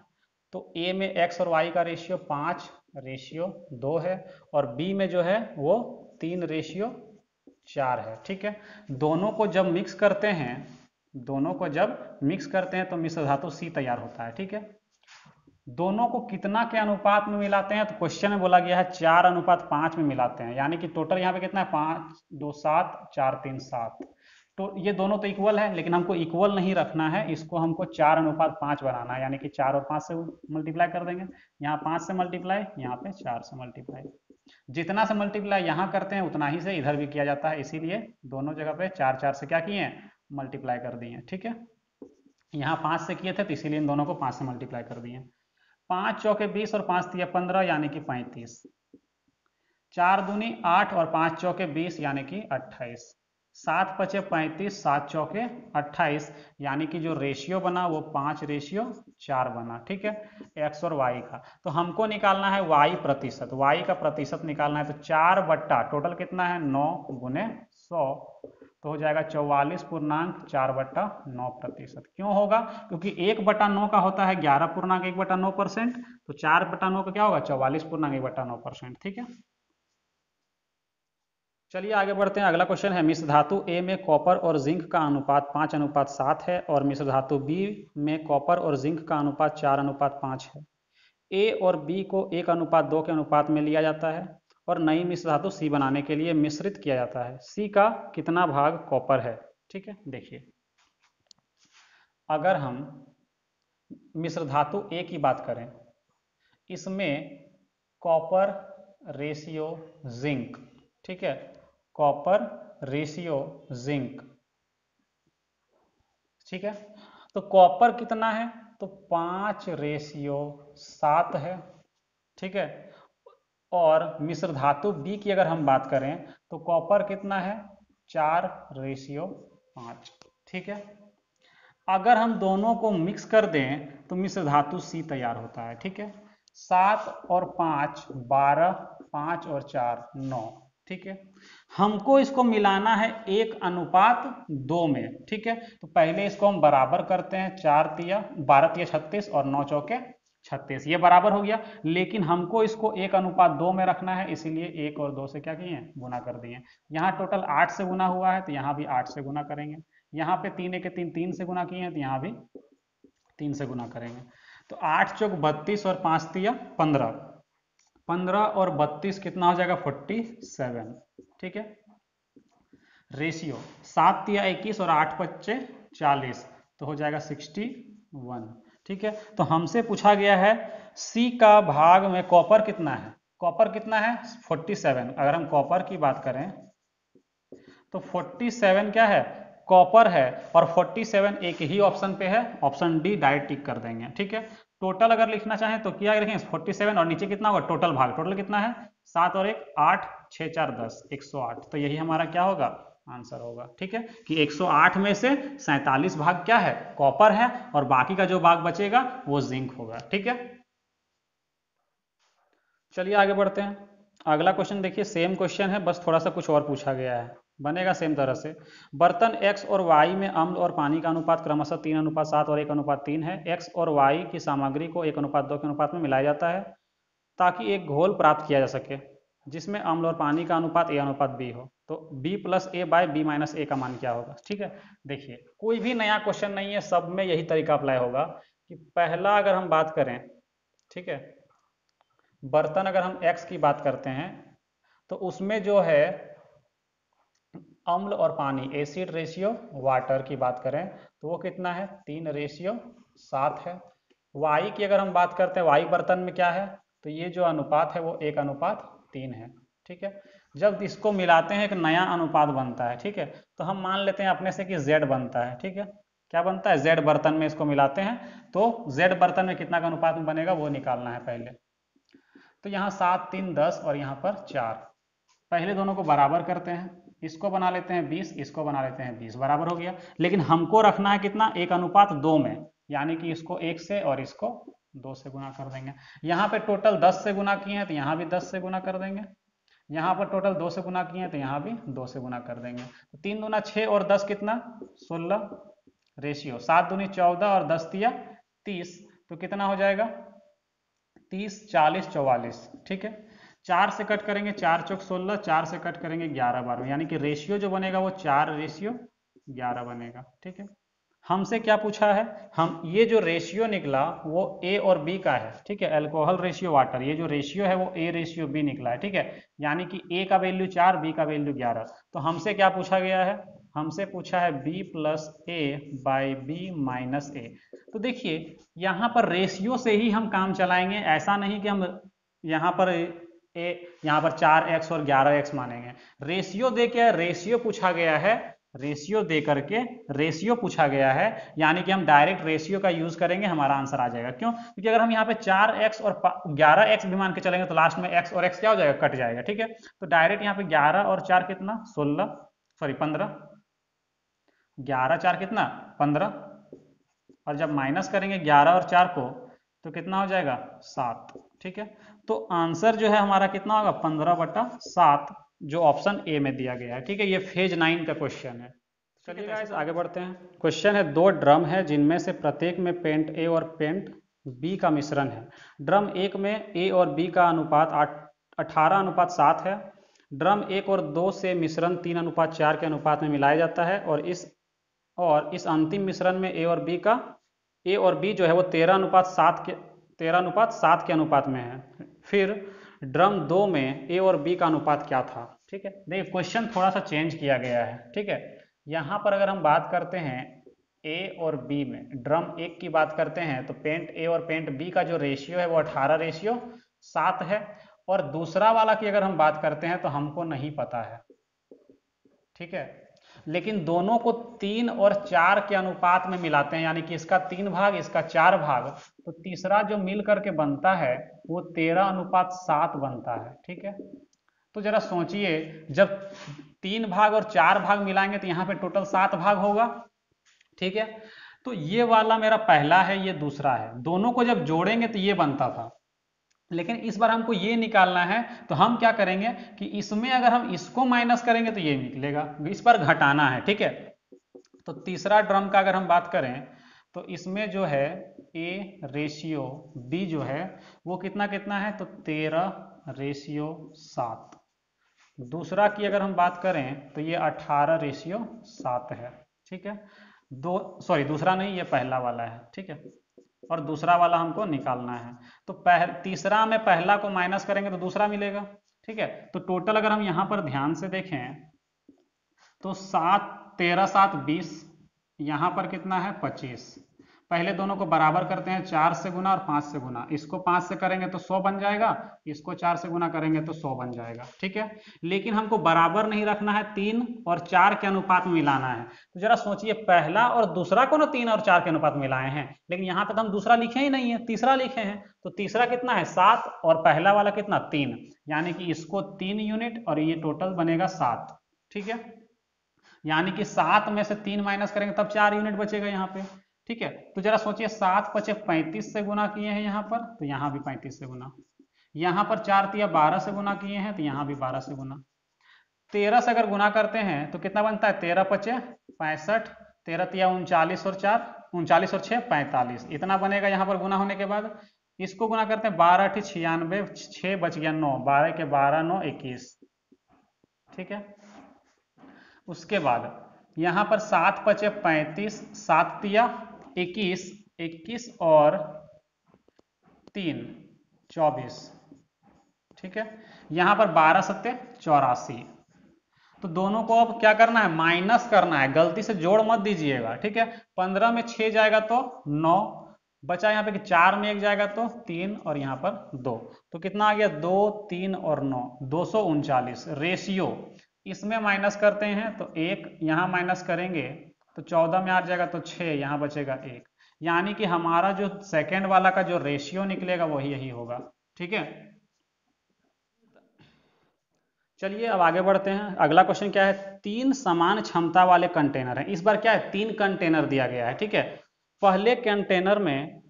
तो A में X और Y का रेशियो 5:2 है, और B में जो है वो 3:4 है। ठीक है, दोनों को जब मिक्स करते हैं, दोनों को जब मिक्स करते हैं तो मिश्र धातु C तैयार होता है। ठीक है, दोनों को कितना के अनुपात में मिलाते हैं, तो क्वेश्चन में बोला गया है 4:5 में मिलाते हैं, यानी कि टोटल यहाँ पे कितना है 5 2 7 4 3 7। तो ये दोनों तो इक्वल है, लेकिन हमको इक्वल नहीं रखना है, इसको हमको 4:5 बनाना है, यानी कि 4 और 5 से मल्टीप्लाई कर देंगे, यहाँ 5 से मल्टीप्लाई, यहाँ पे 4 से मल्टीप्लाई। जितना से मल्टीप्लाई यहाँ करते हैं उतना ही से इधर भी किया जाता है, इसीलिए दोनों जगह पे 4 4 से क्या किए हैं, मल्टीप्लाई कर दिए। ठीक है, यहाँ 5 से किए थे तो इसीलिए इन दोनों को 5 से मल्टीप्लाई कर दिए। 5 चौके 20 और 5 तिया 15, यानी कि 35, 4 दूनी 8 और 5 चौके 20, यानी कि 28, 7 पचे 35, 7 चौके 28, यानी कि जो रेशियो बना वो 5:4 बना। ठीक है, x और y का, तो हमको निकालना है y प्रतिशत, y का प्रतिशत निकालना है, तो 4 बट्टा टोटल कितना है 9 गुने 100, तो हो जाएगा 44.4/9%। क्यों होगा, क्योंकि 1/9 का होता है 11.1/9%, तो 4/9 का क्या होगा 44.1/9%। ठीक है, चलिए आगे बढ़ते हैं। अगला क्वेश्चन है मिश्र धातु A में कॉपर और जिंक का अनुपात 5:7 है, और मिश्र धातु B में कॉपर और जिंक का अनुपात 4:5 है। A और B को 1:2 के अनुपात में लिया जाता है, और नई मिश्र धातु C बनाने के लिए मिश्रित किया जाता है। C का कितना भाग कॉपर है। ठीक है, देखिए अगर हम मिश्र धातु A की बात करें, इसमें कॉपर रेशियो जिंक, ठीक है, कॉपर रेशियो जिंक, ठीक है, तो कॉपर कितना है, तो 5:7 है। ठीक है, और मिश्र धातु B की अगर हम बात करें तो कॉपर कितना है 4:5। ठीक है, अगर हम दोनों को मिक्स कर दें तो मिश्र धातु C तैयार होता है। ठीक है, 7 और 5 12, 5 और 4 9। ठीक है, हमको इसको मिलाना है 1:2 में। ठीक है, तो पहले इसको हम बराबर करते हैं, 4 तिया 12 तिया 36 और 9 चौके 36, ये बराबर हो गया, लेकिन हमको इसको 1:2 में रखना है, इसीलिए 1 और 2 से क्या किए हैं, गुना कर दिए। यहाँ टोटल 8 से गुना हुआ है, तो यहाँ भी 8 से गुना करेंगे। यहाँ पे 3 1 3 3 से गुना किए हैं, तो यहाँ भी 3 से गुना करेंगे। तो 8 चौक 32 और 5 तिया 15, 15 और 32 कितना हो जाएगा 47। ठीक है, रेशियो 7 तिया 21 और 8 पच्चे 40, तो हो जाएगा 61। ठीक है, तो हमसे पूछा गया है C का भाग में कॉपर कितना है, कॉपर कितना है 47। अगर हम कॉपर की बात करें तो 47 क्या है, कॉपर है, और 47 एक ही ऑप्शन पे है, ऑप्शन डी, डायरेक्ट टिक कर देंगे। ठीक है, टोटल अगर लिखना चाहें तो क्या लिखेंगे 47, और नीचे कितना होगा टोटल भाग, टोटल कितना है 7 और 1 8, 6 4 10, 108, तो यही हमारा क्या होगा आंसर होगा। ठीक है, कि 108 में से 47 भाग क्या है कॉपर है, और बाकी का जो भाग बचेगा वो जिंक होगा। ठीक है, चलिए आगे बढ़ते हैं। अगला क्वेश्चन देखिए, सेम क्वेश्चन है, बस थोड़ा सा कुछ और पूछा गया है, बनेगा सेम तरह से। बर्तन x और y में अम्ल और पानी का अनुपात क्रमशः 3:7 और 1:3 है। x और y की सामग्री को 1:2 के अनुपात में मिलाया जाता है ताकि एक घोल प्राप्त किया जा सके जिसमें अम्ल और पानी का अनुपात A/B हो। तो B + A/B - A का मान क्या होगा? ठीक है, देखिए कोई भी नया क्वेश्चन नहीं है, सब में यही तरीका अप्लाई होगा कि पहला अगर हम बात करें, ठीक है, बर्तन अगर हम x की बात करते हैं तो उसमें जो है अम्ल और पानी, एसिड रेशियो वाटर की बात करें तो वो कितना है? 3:7 है। y की अगर हम बात करते हैं, y बर्तन में क्या है? तो ये जो अनुपात है वो 1:3 है। ठीक है, जब इसको मिलाते हैं एक नया अनुपात बनता है। ठीक है, तो हम मान लेते हैं अपने से कि z बनता है। ठीक है, क्या बनता है? z बर्तन में इसको मिलाते हैं तो z बर्तन में कितना का अनुपात में बनेगा वो निकालना है पहले। तो यहाँ 7, 3, 10 और यहाँ पर 4, पहले दोनों को बराबर करते हैं, इसको बना लेते हैं 20, इसको बना लेते हैं 20, बराबर हो गया। लेकिन हमको रखना है कितना? 1:2 में, यानी कि इसको 1 से और इसको 2 से गुना कर देंगे। यहाँ पे टोटल 10 से गुना किए हैं तो यहाँ भी 10 से गुना कर देंगे, यहाँ पर टोटल 2 से गुना किए हैं तो यहाँ भी 2 से गुना कर देंगे। तो 3 दूना 6 और 10 कितना? 16 रेशियो, 7 दूनी 14 और 10 तिया 30, तो कितना हो जाएगा? 30, 40, 44। ठीक है, 4 से कट करेंगे, 4 चौक 16, 4 से कट करेंगे 11 12, यानी कि रेशियो जो बनेगा वो 4:11 बनेगा। ठीक है, हमसे क्या पूछा है? हम ये जो रेशियो निकला वो ए और बी का है। ठीक है, अल्कोहल रेशियो वाटर, ये जो रेशियो है वो A/B निकला है। ठीक है, यानी कि ए का वैल्यू 4, बी का वैल्यू 11। तो हमसे क्या पूछा गया है? हमसे पूछा है B + A/B - A। तो देखिए यहाँ पर रेशियो से ही हम काम चलाएंगे, ऐसा नहीं कि हम यहाँ पर यहाँ पर 4x और 11x मानेंगे। रेशियो दे के रेशियो पूछा गया है, रेशियो दे करके रेशियो पूछा गया है, यानी कि हम डायरेक्ट रेशियो का यूज करेंगे, हमारा आंसर आ जाएगा। क्यों? क्योंकि अगर हम यहाँ पे 4x और 11x भी मान के चलेंगे तो लास्ट में x और x क्या हो जाएगा? कट जाएगा। ठीक है, तो डायरेक्ट यहाँ पे 11 और 4 कितना? 16, सॉरी 15, 11 4 कितना? 15, और जब माइनस करेंगे 11 और 4 को तो कितना हो जाएगा? 7। ठीक है, तो आंसर जो है हमारा कितना होगा? 15/7, जो ऑप्शन ए में दिया गया है। ठीक है, ये फेज 9 का क्वेश्चन है। चलिए गाइस आगे बढ़ते हैं। क्वेश्चन है, 2 ड्रम है जिनमें से प्रत्येक में पेंट ए और पेंट बी का मिश्रण है। ड्रम 1 में ए और बी का अनुपात 18:7 है। ड्रम 1 और 2 से मिश्रण 3:4 के अनुपात में मिलाया जाता है और इस अंतिम मिश्रण में ए और बी जो है वो 13:7 के अनुपात में है। फिर ड्रम 2 में ए और बी का अनुपात क्या था? ठीक है, देखिए क्वेश्चन थोड़ा सा चेंज किया गया है। ठीक है, यहाँ पर अगर हम बात करते हैं ए और बी में, ड्रम 1 की बात करते हैं तो पेंट ए और पेंट बी का जो रेशियो है वो 18:7 है, और दूसरा वाला की अगर हम बात करते हैं तो हमको नहीं पता है। ठीक है, लेकिन दोनों को 3 और 4 के अनुपात में मिलाते हैं, यानी कि इसका 3 भाग इसका 4 भाग, तो तीसरा जो मिल करके बनता है वो 13:7 बनता है। ठीक है, तो जरा सोचिए, जब 3 भाग और 4 भाग मिलाएंगे तो यहाँ पे टोटल 7 भाग होगा। ठीक है, तो ये वाला मेरा पहला है, ये दूसरा है, दोनों को जब जोड़ेंगे तो ये बनता था, लेकिन इस बार हमको ये निकालना है तो हम क्या करेंगे कि इसमें अगर हम इसको माइनस करेंगे तो ये निकलेगा, इस बार घटाना है। ठीक है, तो तीसरा ड्रम का अगर हम बात करें तो इसमें जो है A/B जो है वो कितना कितना है? तो 13:7। दूसरा की अगर हम बात करें तो ये 18:7 है। ठीक है, दूसरा नहीं, ये पहला वाला है। ठीक है, और दूसरा वाला हमको निकालना है, तो तीसरा में पहला को माइनस करेंगे तो दूसरा मिलेगा। ठीक है, तो टोटल अगर हम यहाँ पर ध्यान से देखें तो 7, 13, 7, 20, यहाँ पर कितना है? 25। पहले दोनों को बराबर करते हैं, 4 से गुना और 5 से गुना, इसको 5 से करेंगे तो 100 बन जाएगा, इसको 4 से गुना करेंगे तो 100 बन जाएगा। ठीक है, लेकिन हमको बराबर नहीं रखना है, 3 और 4 के अनुपात में मिलाना है। तो जरा सोचिए, पहला और दूसरा को ना 3 और 4 के अनुपात में मिलाए हैं, लेकिन यहाँ पे तो हम दूसरा लिखे ही नहीं है, तीसरा लिखे हैं। तो तीसरा कितना है? 7, और पहला वाला कितना? 3, यानी कि इसको 3 यूनिट और ये टोटल बनेगा 7। ठीक है, यानी कि 7 में से 3 माइनस करेंगे तब 4 यूनिट बचेगा यहाँ पे। ठीक है, तो जरा सोचिए, 7 × 5 = 35 से गुना किए हैं यहाँ पर, तो यहाँ भी 35 से गुना, यहाँ पर 4 तिया 12 से गुना किए हैं तो यहाँ भी 12 से गुना। 13 से अगर गुना करते हैं तो कितना बनता है, 13 पचे 65, 13 तिया 39 और 4 39 और 6 45, इतना बनेगा यहाँ पर गुना होने के बाद। इसको गुना करते हैं 12 अठी 96, 6 बच गया 9, 12 के 12 9 21, ठीक है। उसके बाद यहाँ पर 7 पचे 35, 7 तिया 21, 21 और 3 24, ठीक है। यहाँ पर 12 सत्ते 84। तो दोनों को अब क्या करना है, माइनस करना है, गलती से जोड़ मत दीजिएगा, ठीक है। 15 में 6 जाएगा तो 9, बचा यहाँ पे कि 4 में 1 जाएगा तो 3 और यहाँ पर 2, तो कितना आ गया 2 3 और 9 239 रेशियो। इसमें माइनस करते हैं तो 1 यहाँ माइनस करेंगे तो 14 में आ जाएगा तो 6 यहाँ बचेगा 1, यानी कि हमारा जो सेकेंड वाला का जो रेशियो निकलेगा वही यही होगा, ठीक है। चलिए अब आगे बढ़ते हैं। अगला क्वेश्चन क्या है, 3 समान क्षमता वाले कंटेनर हैं। इस बार क्या है, 3 कंटेनर दिया गया है, ठीक है। पहले कंटेनर में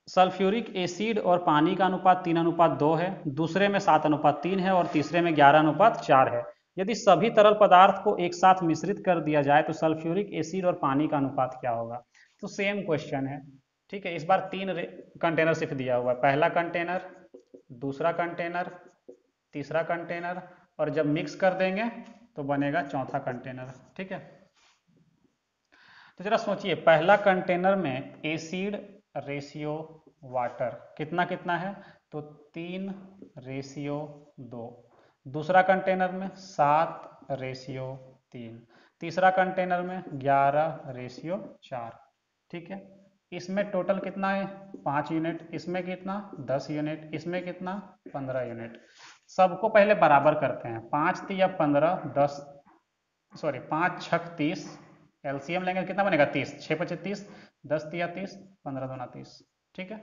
सल्फ्यूरिक एसिड और पानी का अनुपात 3:2 है, दूसरे में 7:3 है और तीसरे में 11:4 है। यदि सभी तरल पदार्थ को एक साथ मिश्रित कर दिया जाए तो सल्फ्यूरिक एसिड और पानी का अनुपात क्या होगा। तो सेम क्वेश्चन है, ठीक है। इस बार 3 कंटेनर सिर्फ दिया हुआ है, पहला कंटेनर, दूसरा कंटेनर, तीसरा कंटेनर, और जब मिक्स कर देंगे तो बनेगा चौथा कंटेनर, ठीक है। तो जरा सोचिए, पहला कंटेनर में एसिड रेशियो वाटर कितना कितना है, तो 3:2, दूसरा कंटेनर में 7:3, तीसरा कंटेनर में 11:4, ठीक है। इसमें टोटल कितना है 5 यूनिट, इसमें कितना 10 यूनिट, इसमें कितना 15 यूनिट। सबको पहले बराबर करते हैं, 5 तिया 15 10, सॉरी 5 छक 30, एलसीएम लेंगे कितना बनेगा 30, 6 पचे 30, 10 तिया 30, 15 दूना 30, ठीक है।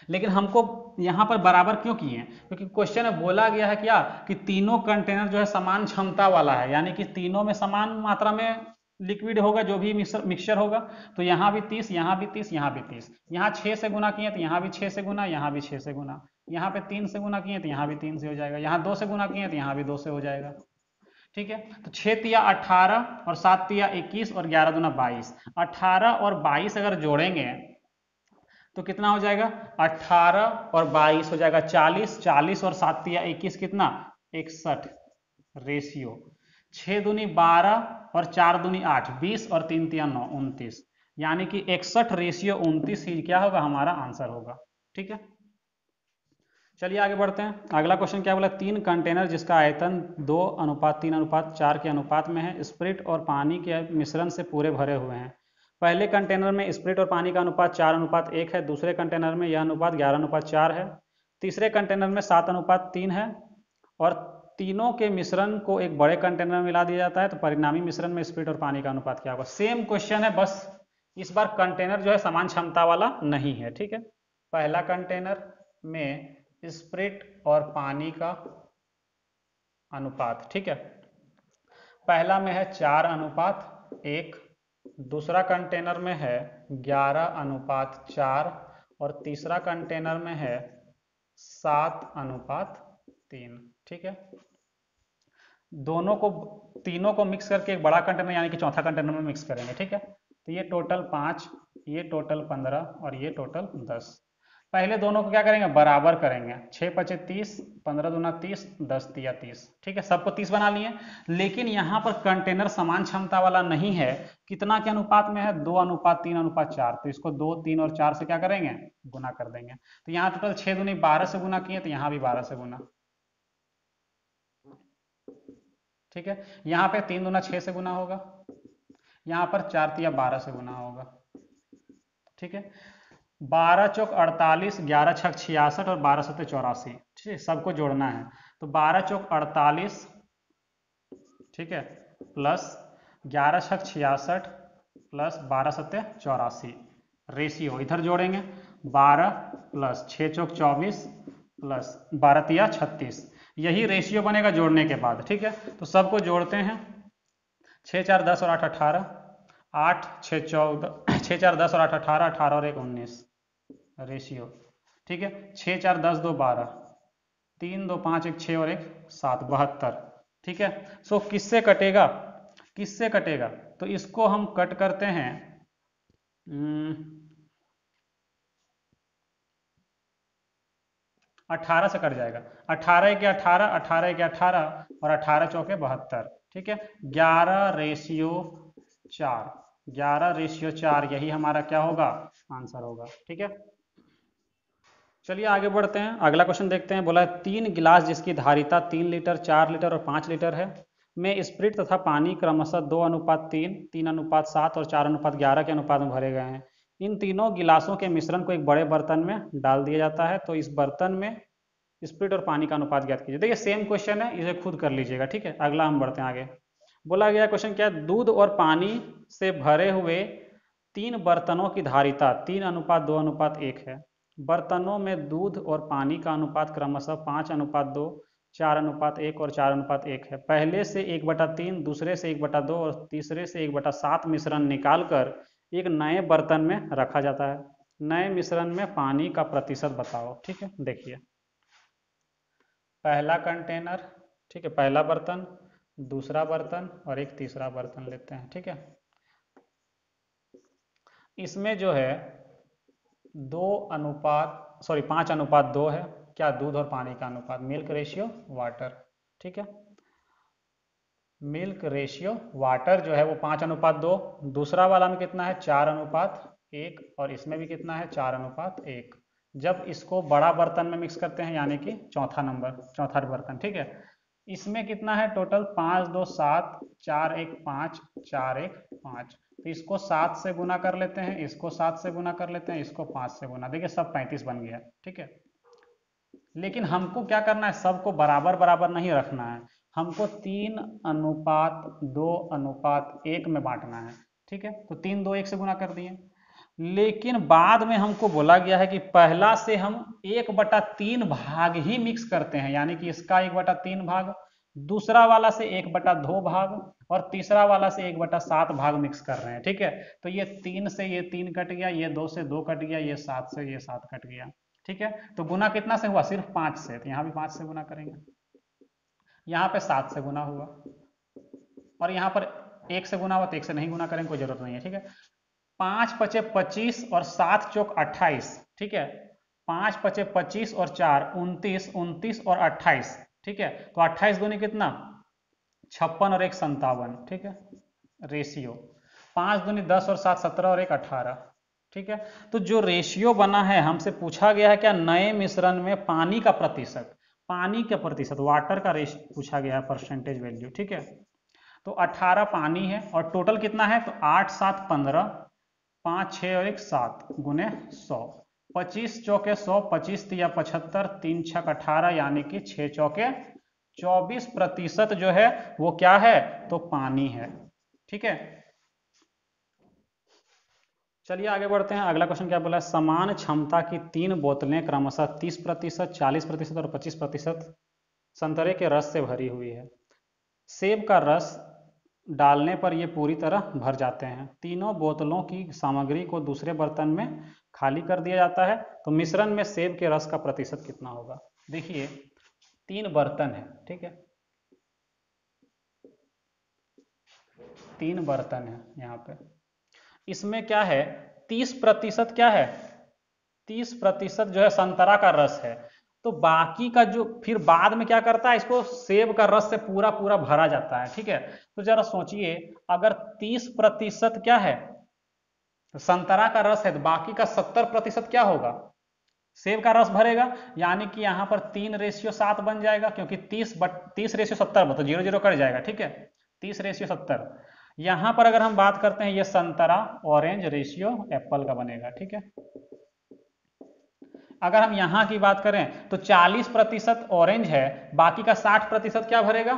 लेकिन हमको यहाँ पर बराबर क्यों किए, क्योंकि क्वेश्चन में बोला गया है क्या कि तीनों कंटेनर जो है समान क्षमता वाला है, यानी कि तीनों में समान मात्रा में लिक्विड होगा, जो भी मिक्सचर होगा। तो यहाँ भी 30, यहाँ भी 30, यहाँ भी 30, यहाँ 6 से गुना किए तो यहाँ भी 6 से गुना, यहाँ भी 6 से गुना, यहाँ पे 3 से गुना किए तो यहाँ भी 3 से हो जाएगा, यहाँ 2 से गुना किए तो यहाँ भी 2 से हो जाएगा, ठीक है। तो 6 तिया 18 और 7 तिया 21 और 11 दूना 22, 18 और 22 अगर जोड़ेंगे तो कितना हो जाएगा, 18 और 22 हो जाएगा 40, 40 और 7 तिया 21 कितना 61 रेशियो, 6 दूनी 12 और 4 दूनी 8, 20 और 3 तिया 9 29, यानी कि 61 रेशियो 29 ही क्या होगा हमारा आंसर होगा, ठीक है। चलिए आगे बढ़ते हैं। अगला क्वेश्चन क्या बोला, 3 कंटेनर जिसका आयतन 2:3:4 के अनुपात में है, स्प्रिट और पानी के मिश्रण से पूरे भरे हुए हैं। पहले कंटेनर में स्प्रिट और पानी का अनुपात 4:1 है, दूसरे कंटेनर में यह अनुपात 11:4 है, तीसरे कंटेनर में 7:3 है, और तीनों के मिश्रण को एक बड़े कंटेनर में मिला दिया जाता है, तो परिणामी मिश्रण में स्प्रिट और पानी का अनुपात क्या होगा। सेम क्वेश्चन है, बस इस बार कंटेनर जो है समान क्षमता वाला नहीं है, ठीक है। पहला कंटेनर में स्प्रिट और पानी का अनुपात, ठीक है, पहला में है 4:1, दूसरा कंटेनर में है 11:4 और तीसरा कंटेनर में है 7:3, ठीक है। दोनों को तीनों को मिक्स करके एक बड़ा कंटेनर यानी कि चौथा कंटेनर में मिक्स करेंगे, ठीक है। तो ये टोटल 5, ये टोटल 15 और ये टोटल 10। पहले दोनों को क्या करेंगे, बराबर करेंगे, 6 पचे 30, 15 दूना 30, 10 तिया 30, ठीक है। सबको 30 बना लिए, लेकिन यहाँ पर कंटेनर समान क्षमता वाला नहीं है, कितना के अनुपात में है 2:3:4, तो इसको 2 3 और 4 से क्या करेंगे गुना कर देंगे। तो यहाँ टोटल 6 दूनी 12 से गुना किए, तो यहाँ भी 12 से गुना, ठीक है। यहाँ पे 3 दूना 6 से गुना होगा, यहाँ पर 4 तिया 12 से गुना होगा, ठीक है। 12 चौक 48, 11 छक 66 और 12 सत्ते 84, ठीक है, सबको जोड़ना है। तो 12 चौक 48, ठीक है, प्लस 11 छक 66 प्लस 12 सत्ते 84 रेशियो, इधर जोड़ेंगे 12 प्लस 6 चौक 24 प्लस 12 तिया 36, यही रेशियो बनेगा जोड़ने के बाद, ठीक है। तो सबको जोड़ते हैं, 6 4 10 और 8 18, 8 6 14, 6 4 10 और 8 18, 18 और 1 19 रेशियो, ठीक है। 6 4 10 2 12, 3 2 5 1 6 और 1 7 72। ठीक है, सो किससे कटेगा, किससे कटेगा, तो इसको हम कट करते हैं 18 से कट जाएगा। 18 के 18, 18 के 18 और 18 चौके 72। ठीक है, 11:4, 11:4 यही हमारा क्या होगा, आंसर होगा। ठीक है, चलिए आगे बढ़ते हैं, अगला क्वेश्चन देखते हैं। बोला है 3 गिलास जिसकी धारिता 3 लीटर, 4 लीटर और 5 लीटर है, में स्प्रिट तथा पानी क्रमशः 2:3, 3:7 और 4:11 के अनुपात में भरे गए हैं। इन तीनों गिलासों के मिश्रण को एक बड़े बर्तन में डाल दिया जाता है, तो इस बर्तन में स्प्रिट और पानी का अनुपात ज्ञात कीजिए। देखिए सेम क्वेश्चन है, इसे खुद कर लीजिएगा। ठीक है, अगला हम बढ़ते हैं आगे। बोला गया क्वेश्चन क्या है, दूध और पानी से भरे हुए 3 बर्तनों की धारिता 3:2:1 है। बर्तनों में दूध और पानी का अनुपात क्रमशः 5:2, 4:1 और 4:1 है। पहले से 1/3, दूसरे से 1/2 और तीसरे से 1/7 मिश्रण निकालकर एक नए बर्तन में रखा जाता है। नए मिश्रण में पानी का प्रतिशत बताओ। ठीक है, देखिए पहला कंटेनर, ठीक है, पहला बर्तन, दूसरा बर्तन और एक तीसरा बर्तन लेते हैं। ठीक है, इसमें जो है 5:2 है, क्या, दूध और पानी का अनुपात, मिल्क रेशियो वाटर। ठीक है, मिल्क रेशियो वाटर जो है वो 5:2, दूसरा वाला में कितना है 4:1 और इसमें भी कितना है 4:1। जब इसको बड़ा बर्तन में मिक्स करते हैं यानी कि चौथा बर्तन, ठीक है, इसमें कितना है टोटल 5 2 7, 4 1 5, 4 1 5, तो इसको 7 से गुना कर लेते हैं, इसको 7 से गुना कर लेते हैं, इसको 5 से गुना, देखिए सब 35 बन गया। ठीक है, लेकिन हमको क्या करना है, सबको बराबर बराबर नहीं रखना है, हमको 3:2:1 में बांटना है। ठीक है, तो 3 2 1 से गुना कर दिए, लेकिन बाद में हमको बोला गया है कि पहला से हम 1/3 भाग ही मिक्स करते हैं, यानी कि इसका 1/3 भाग, दूसरा वाला से 1/2 भाग और तीसरा वाला से 1/7 भाग मिक्स कर रहे हैं। ठीक है, तो ये 3 से ये 3 कट गया, ये 2 से 2 कट गया, ये 7 से ये 7 कट गया। ठीक है, तो गुना कितना से हुआ, सिर्फ 5 से, तो यहाँ भी 5 से गुना करेंगे, यहाँ पे 7 से गुना हुआ और यहाँ पर 1 से गुना हुआ, तो 1 से नहीं गुना करेंगे, कोई जरूरत नहीं है। ठीक है, 5 पचे 25 और 7 चौक 28। ठीक है, 5 पचे 25 और 4 29, 29 और 28। ठीक है, तो 28 दूनी कितना 56 और 1 57। ठीक है, रेशियो 5 दूनी 10 और 7 17 और 1 18। ठीक है, तो जो रेशियो बना है, हमसे पूछा गया है क्या, नए मिश्रण में पानी का प्रतिशत, पानी का प्रतिशत वाटर का रेशियो पूछा गया है, परसेंटेज वैल्यू। ठीक है, तो 18 पानी है और टोटल कितना है, तो 8 7 15, 5 6 और 1 7 गुने 100, 25 चौके 100, 25 तिया 75, 3 छक 18, यानी कि 6 चौके 24% जो है वो क्या है, तो पानी है। ठीक है, चलिए आगे बढ़ते हैं, अगला क्वेश्चन क्या बोला है, समान क्षमता की 3 बोतलें क्रमशः 30%, 40% और 25% संतरे के रस से भरी हुई है। सेब का रस डालने पर ये पूरी तरह भर जाते हैं। तीनों बोतलों की सामग्री को दूसरे बर्तन में खाली कर दिया जाता है, तो मिश्रण में सेब के रस का प्रतिशत कितना होगा। देखिए 3 बर्तन है, ठीक है, 3 बर्तन है यहाँ पे, इसमें क्या है 30% क्या है, 30% जो है संतरा का रस है, तो बाकी का जो फिर बाद में क्या करता है, इसको सेब का रस से पूरा पूरा भरा जाता है। ठीक है, तो जरा सोचिए अगर 30% क्या है संतरा का रस है, तो बाकी का 70% क्या होगा, सेब का रस भरेगा, यानी कि यहां पर 3:7 बन जाएगा, क्योंकि 30:70 तो 0 0 कट जाएगा। ठीक है, 30:70। यहां पर अगर हम बात करते हैं, ये संतरा ऑरेंज रेशियो एप्पल का बनेगा। ठीक है, अगर हम यहां की बात करें तो 40% ऑरेंज है, बाकी का 60% क्या भरेगा,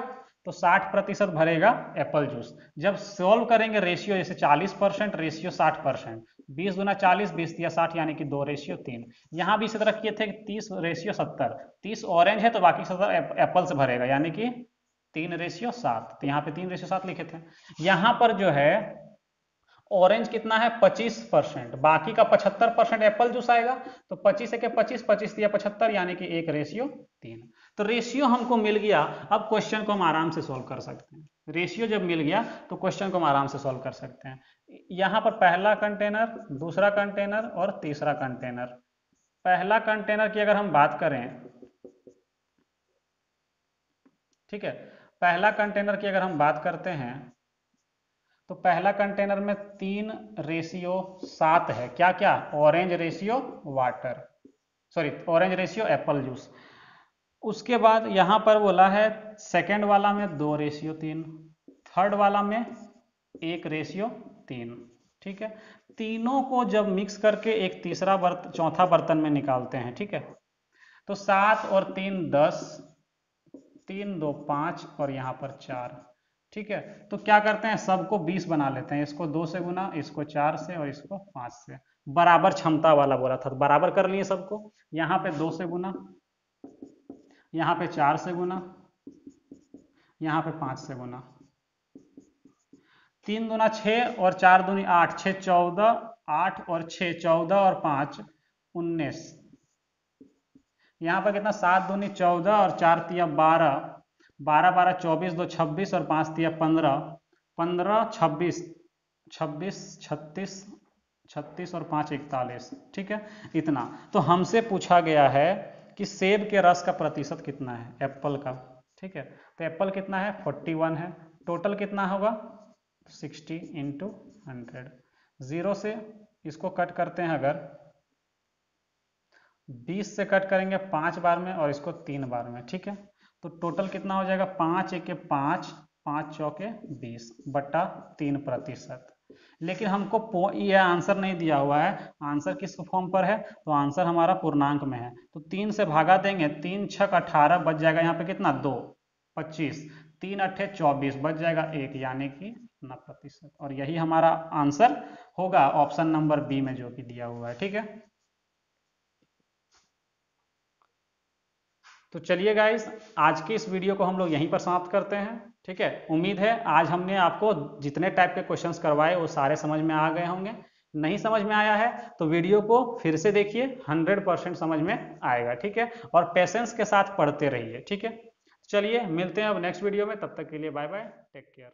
तो 60% भरेगा एप्पल जूस। जब सॉल्व करेंगे रेशियो, जैसे 40% रेशियो 60%, 20 गुना 40, 20 दिया 60, यानी कि 2:3। यहां भी इसी तरह किए थे 30:70, 30 ऑरेंज है तो बाकी 70 एप्पल से भरेगा, यानी कि 3:7, तो यहाँ पे 3:7 लिखे थे। यहाँ पर जो है ऑरेंज कितना है 25%, बाकी का 75% एप्पल जूस आएगा। तो 25 के 25, 25 दिया 75, यानी कि 1:3। तो रेशियो हमको मिल गया। अब क्वेश्चन को हम आराम से सॉल्व कर सकते हैं। रेशियो जब मिल गया तो क्वेश्चन को हम आराम से सॉल्व कर सकते हैं। यहाँ पर पहला कंटेनर, दूसरा कंटेनर और तीसरा कंटेनर। पहला कंटेनर की अगर हम बात करें, ठीक है, पहला कंटेनर की अगर हम बात करते हैं तो पहला कंटेनर में 3:7 है। क्या क्या? Orange ratio water, sorry orange ratio Apple juice. उसके बाद यहां पर बोला है सेकेंड वाला में 2:3, थर्ड वाला में 1:3। ठीक है, तीनों को जब मिक्स करके एक तीसरा चौथा बर्तन में निकालते हैं, ठीक है, तो 7 और 3 10, 3 2 5 और यहाँ पर 4। ठीक है, तो क्या करते हैं, सबको 20 बना लेते हैं। इसको 2 से गुना, इसको 4 से और इसको 5 से। बराबर क्षमता वाला बोला था, बराबर कर लिए सबको। यहाँ पे 2 से गुना, यहाँ पे 4 से गुना, यहाँ पे 5 से गुना। 3 दूना 6 और 4 दूनी 8, 6 14, 8 और 6 14 और 5 19। यहाँ पर कितना, 7 दूनी 14 और 4 तिया 12, 12 12 24, 2 26 और 5 तिया 15, 15 26, 26 36, 36 और 5 41। ठीक है, इतना। तो हमसे पूछा गया है कि सेब के रस का प्रतिशत कितना है एप्पल का। ठीक है, तो एप्पल कितना है 41 है, टोटल कितना होगा 60 इंटू 100। 0 से इसको कट करते हैं, अगर 20 से कट करेंगे 5 बार में और इसको 3 बार में। ठीक है, तो टोटल कितना हो जाएगा 5 1 5, 5 चौके 20 बटा 3%। लेकिन हमको ये आंसर नहीं दिया हुआ है, आंसर किस फॉर्म पर है, तो आंसर हमारा पूर्णांक में है। तो 3 से भागा देंगे, 3 6 18, बच जाएगा यहाँ पे कितना 2 25, 3 8 24, बच जाएगा 1, यानी कि 9%। और यही हमारा आंसर होगा ऑप्शन नंबर बी में जो कि दिया हुआ है। ठीक है, तो चलिए गाइस, आज की इस वीडियो को हम लोग यहीं पर समाप्त करते हैं। ठीक है, उम्मीद है आज हमने आपको जितने टाइप के क्वेश्चंस करवाए वो सारे समझ में आ गए होंगे। नहीं समझ में आया है तो वीडियो को फिर से देखिए, 100% समझ में आएगा। ठीक है, और पेशेंस के साथ पढ़ते रहिए। ठीक है, चलिए मिलते हैं अब नेक्स्ट वीडियो में, तब तक के लिए बाय बाय, टेक केयर।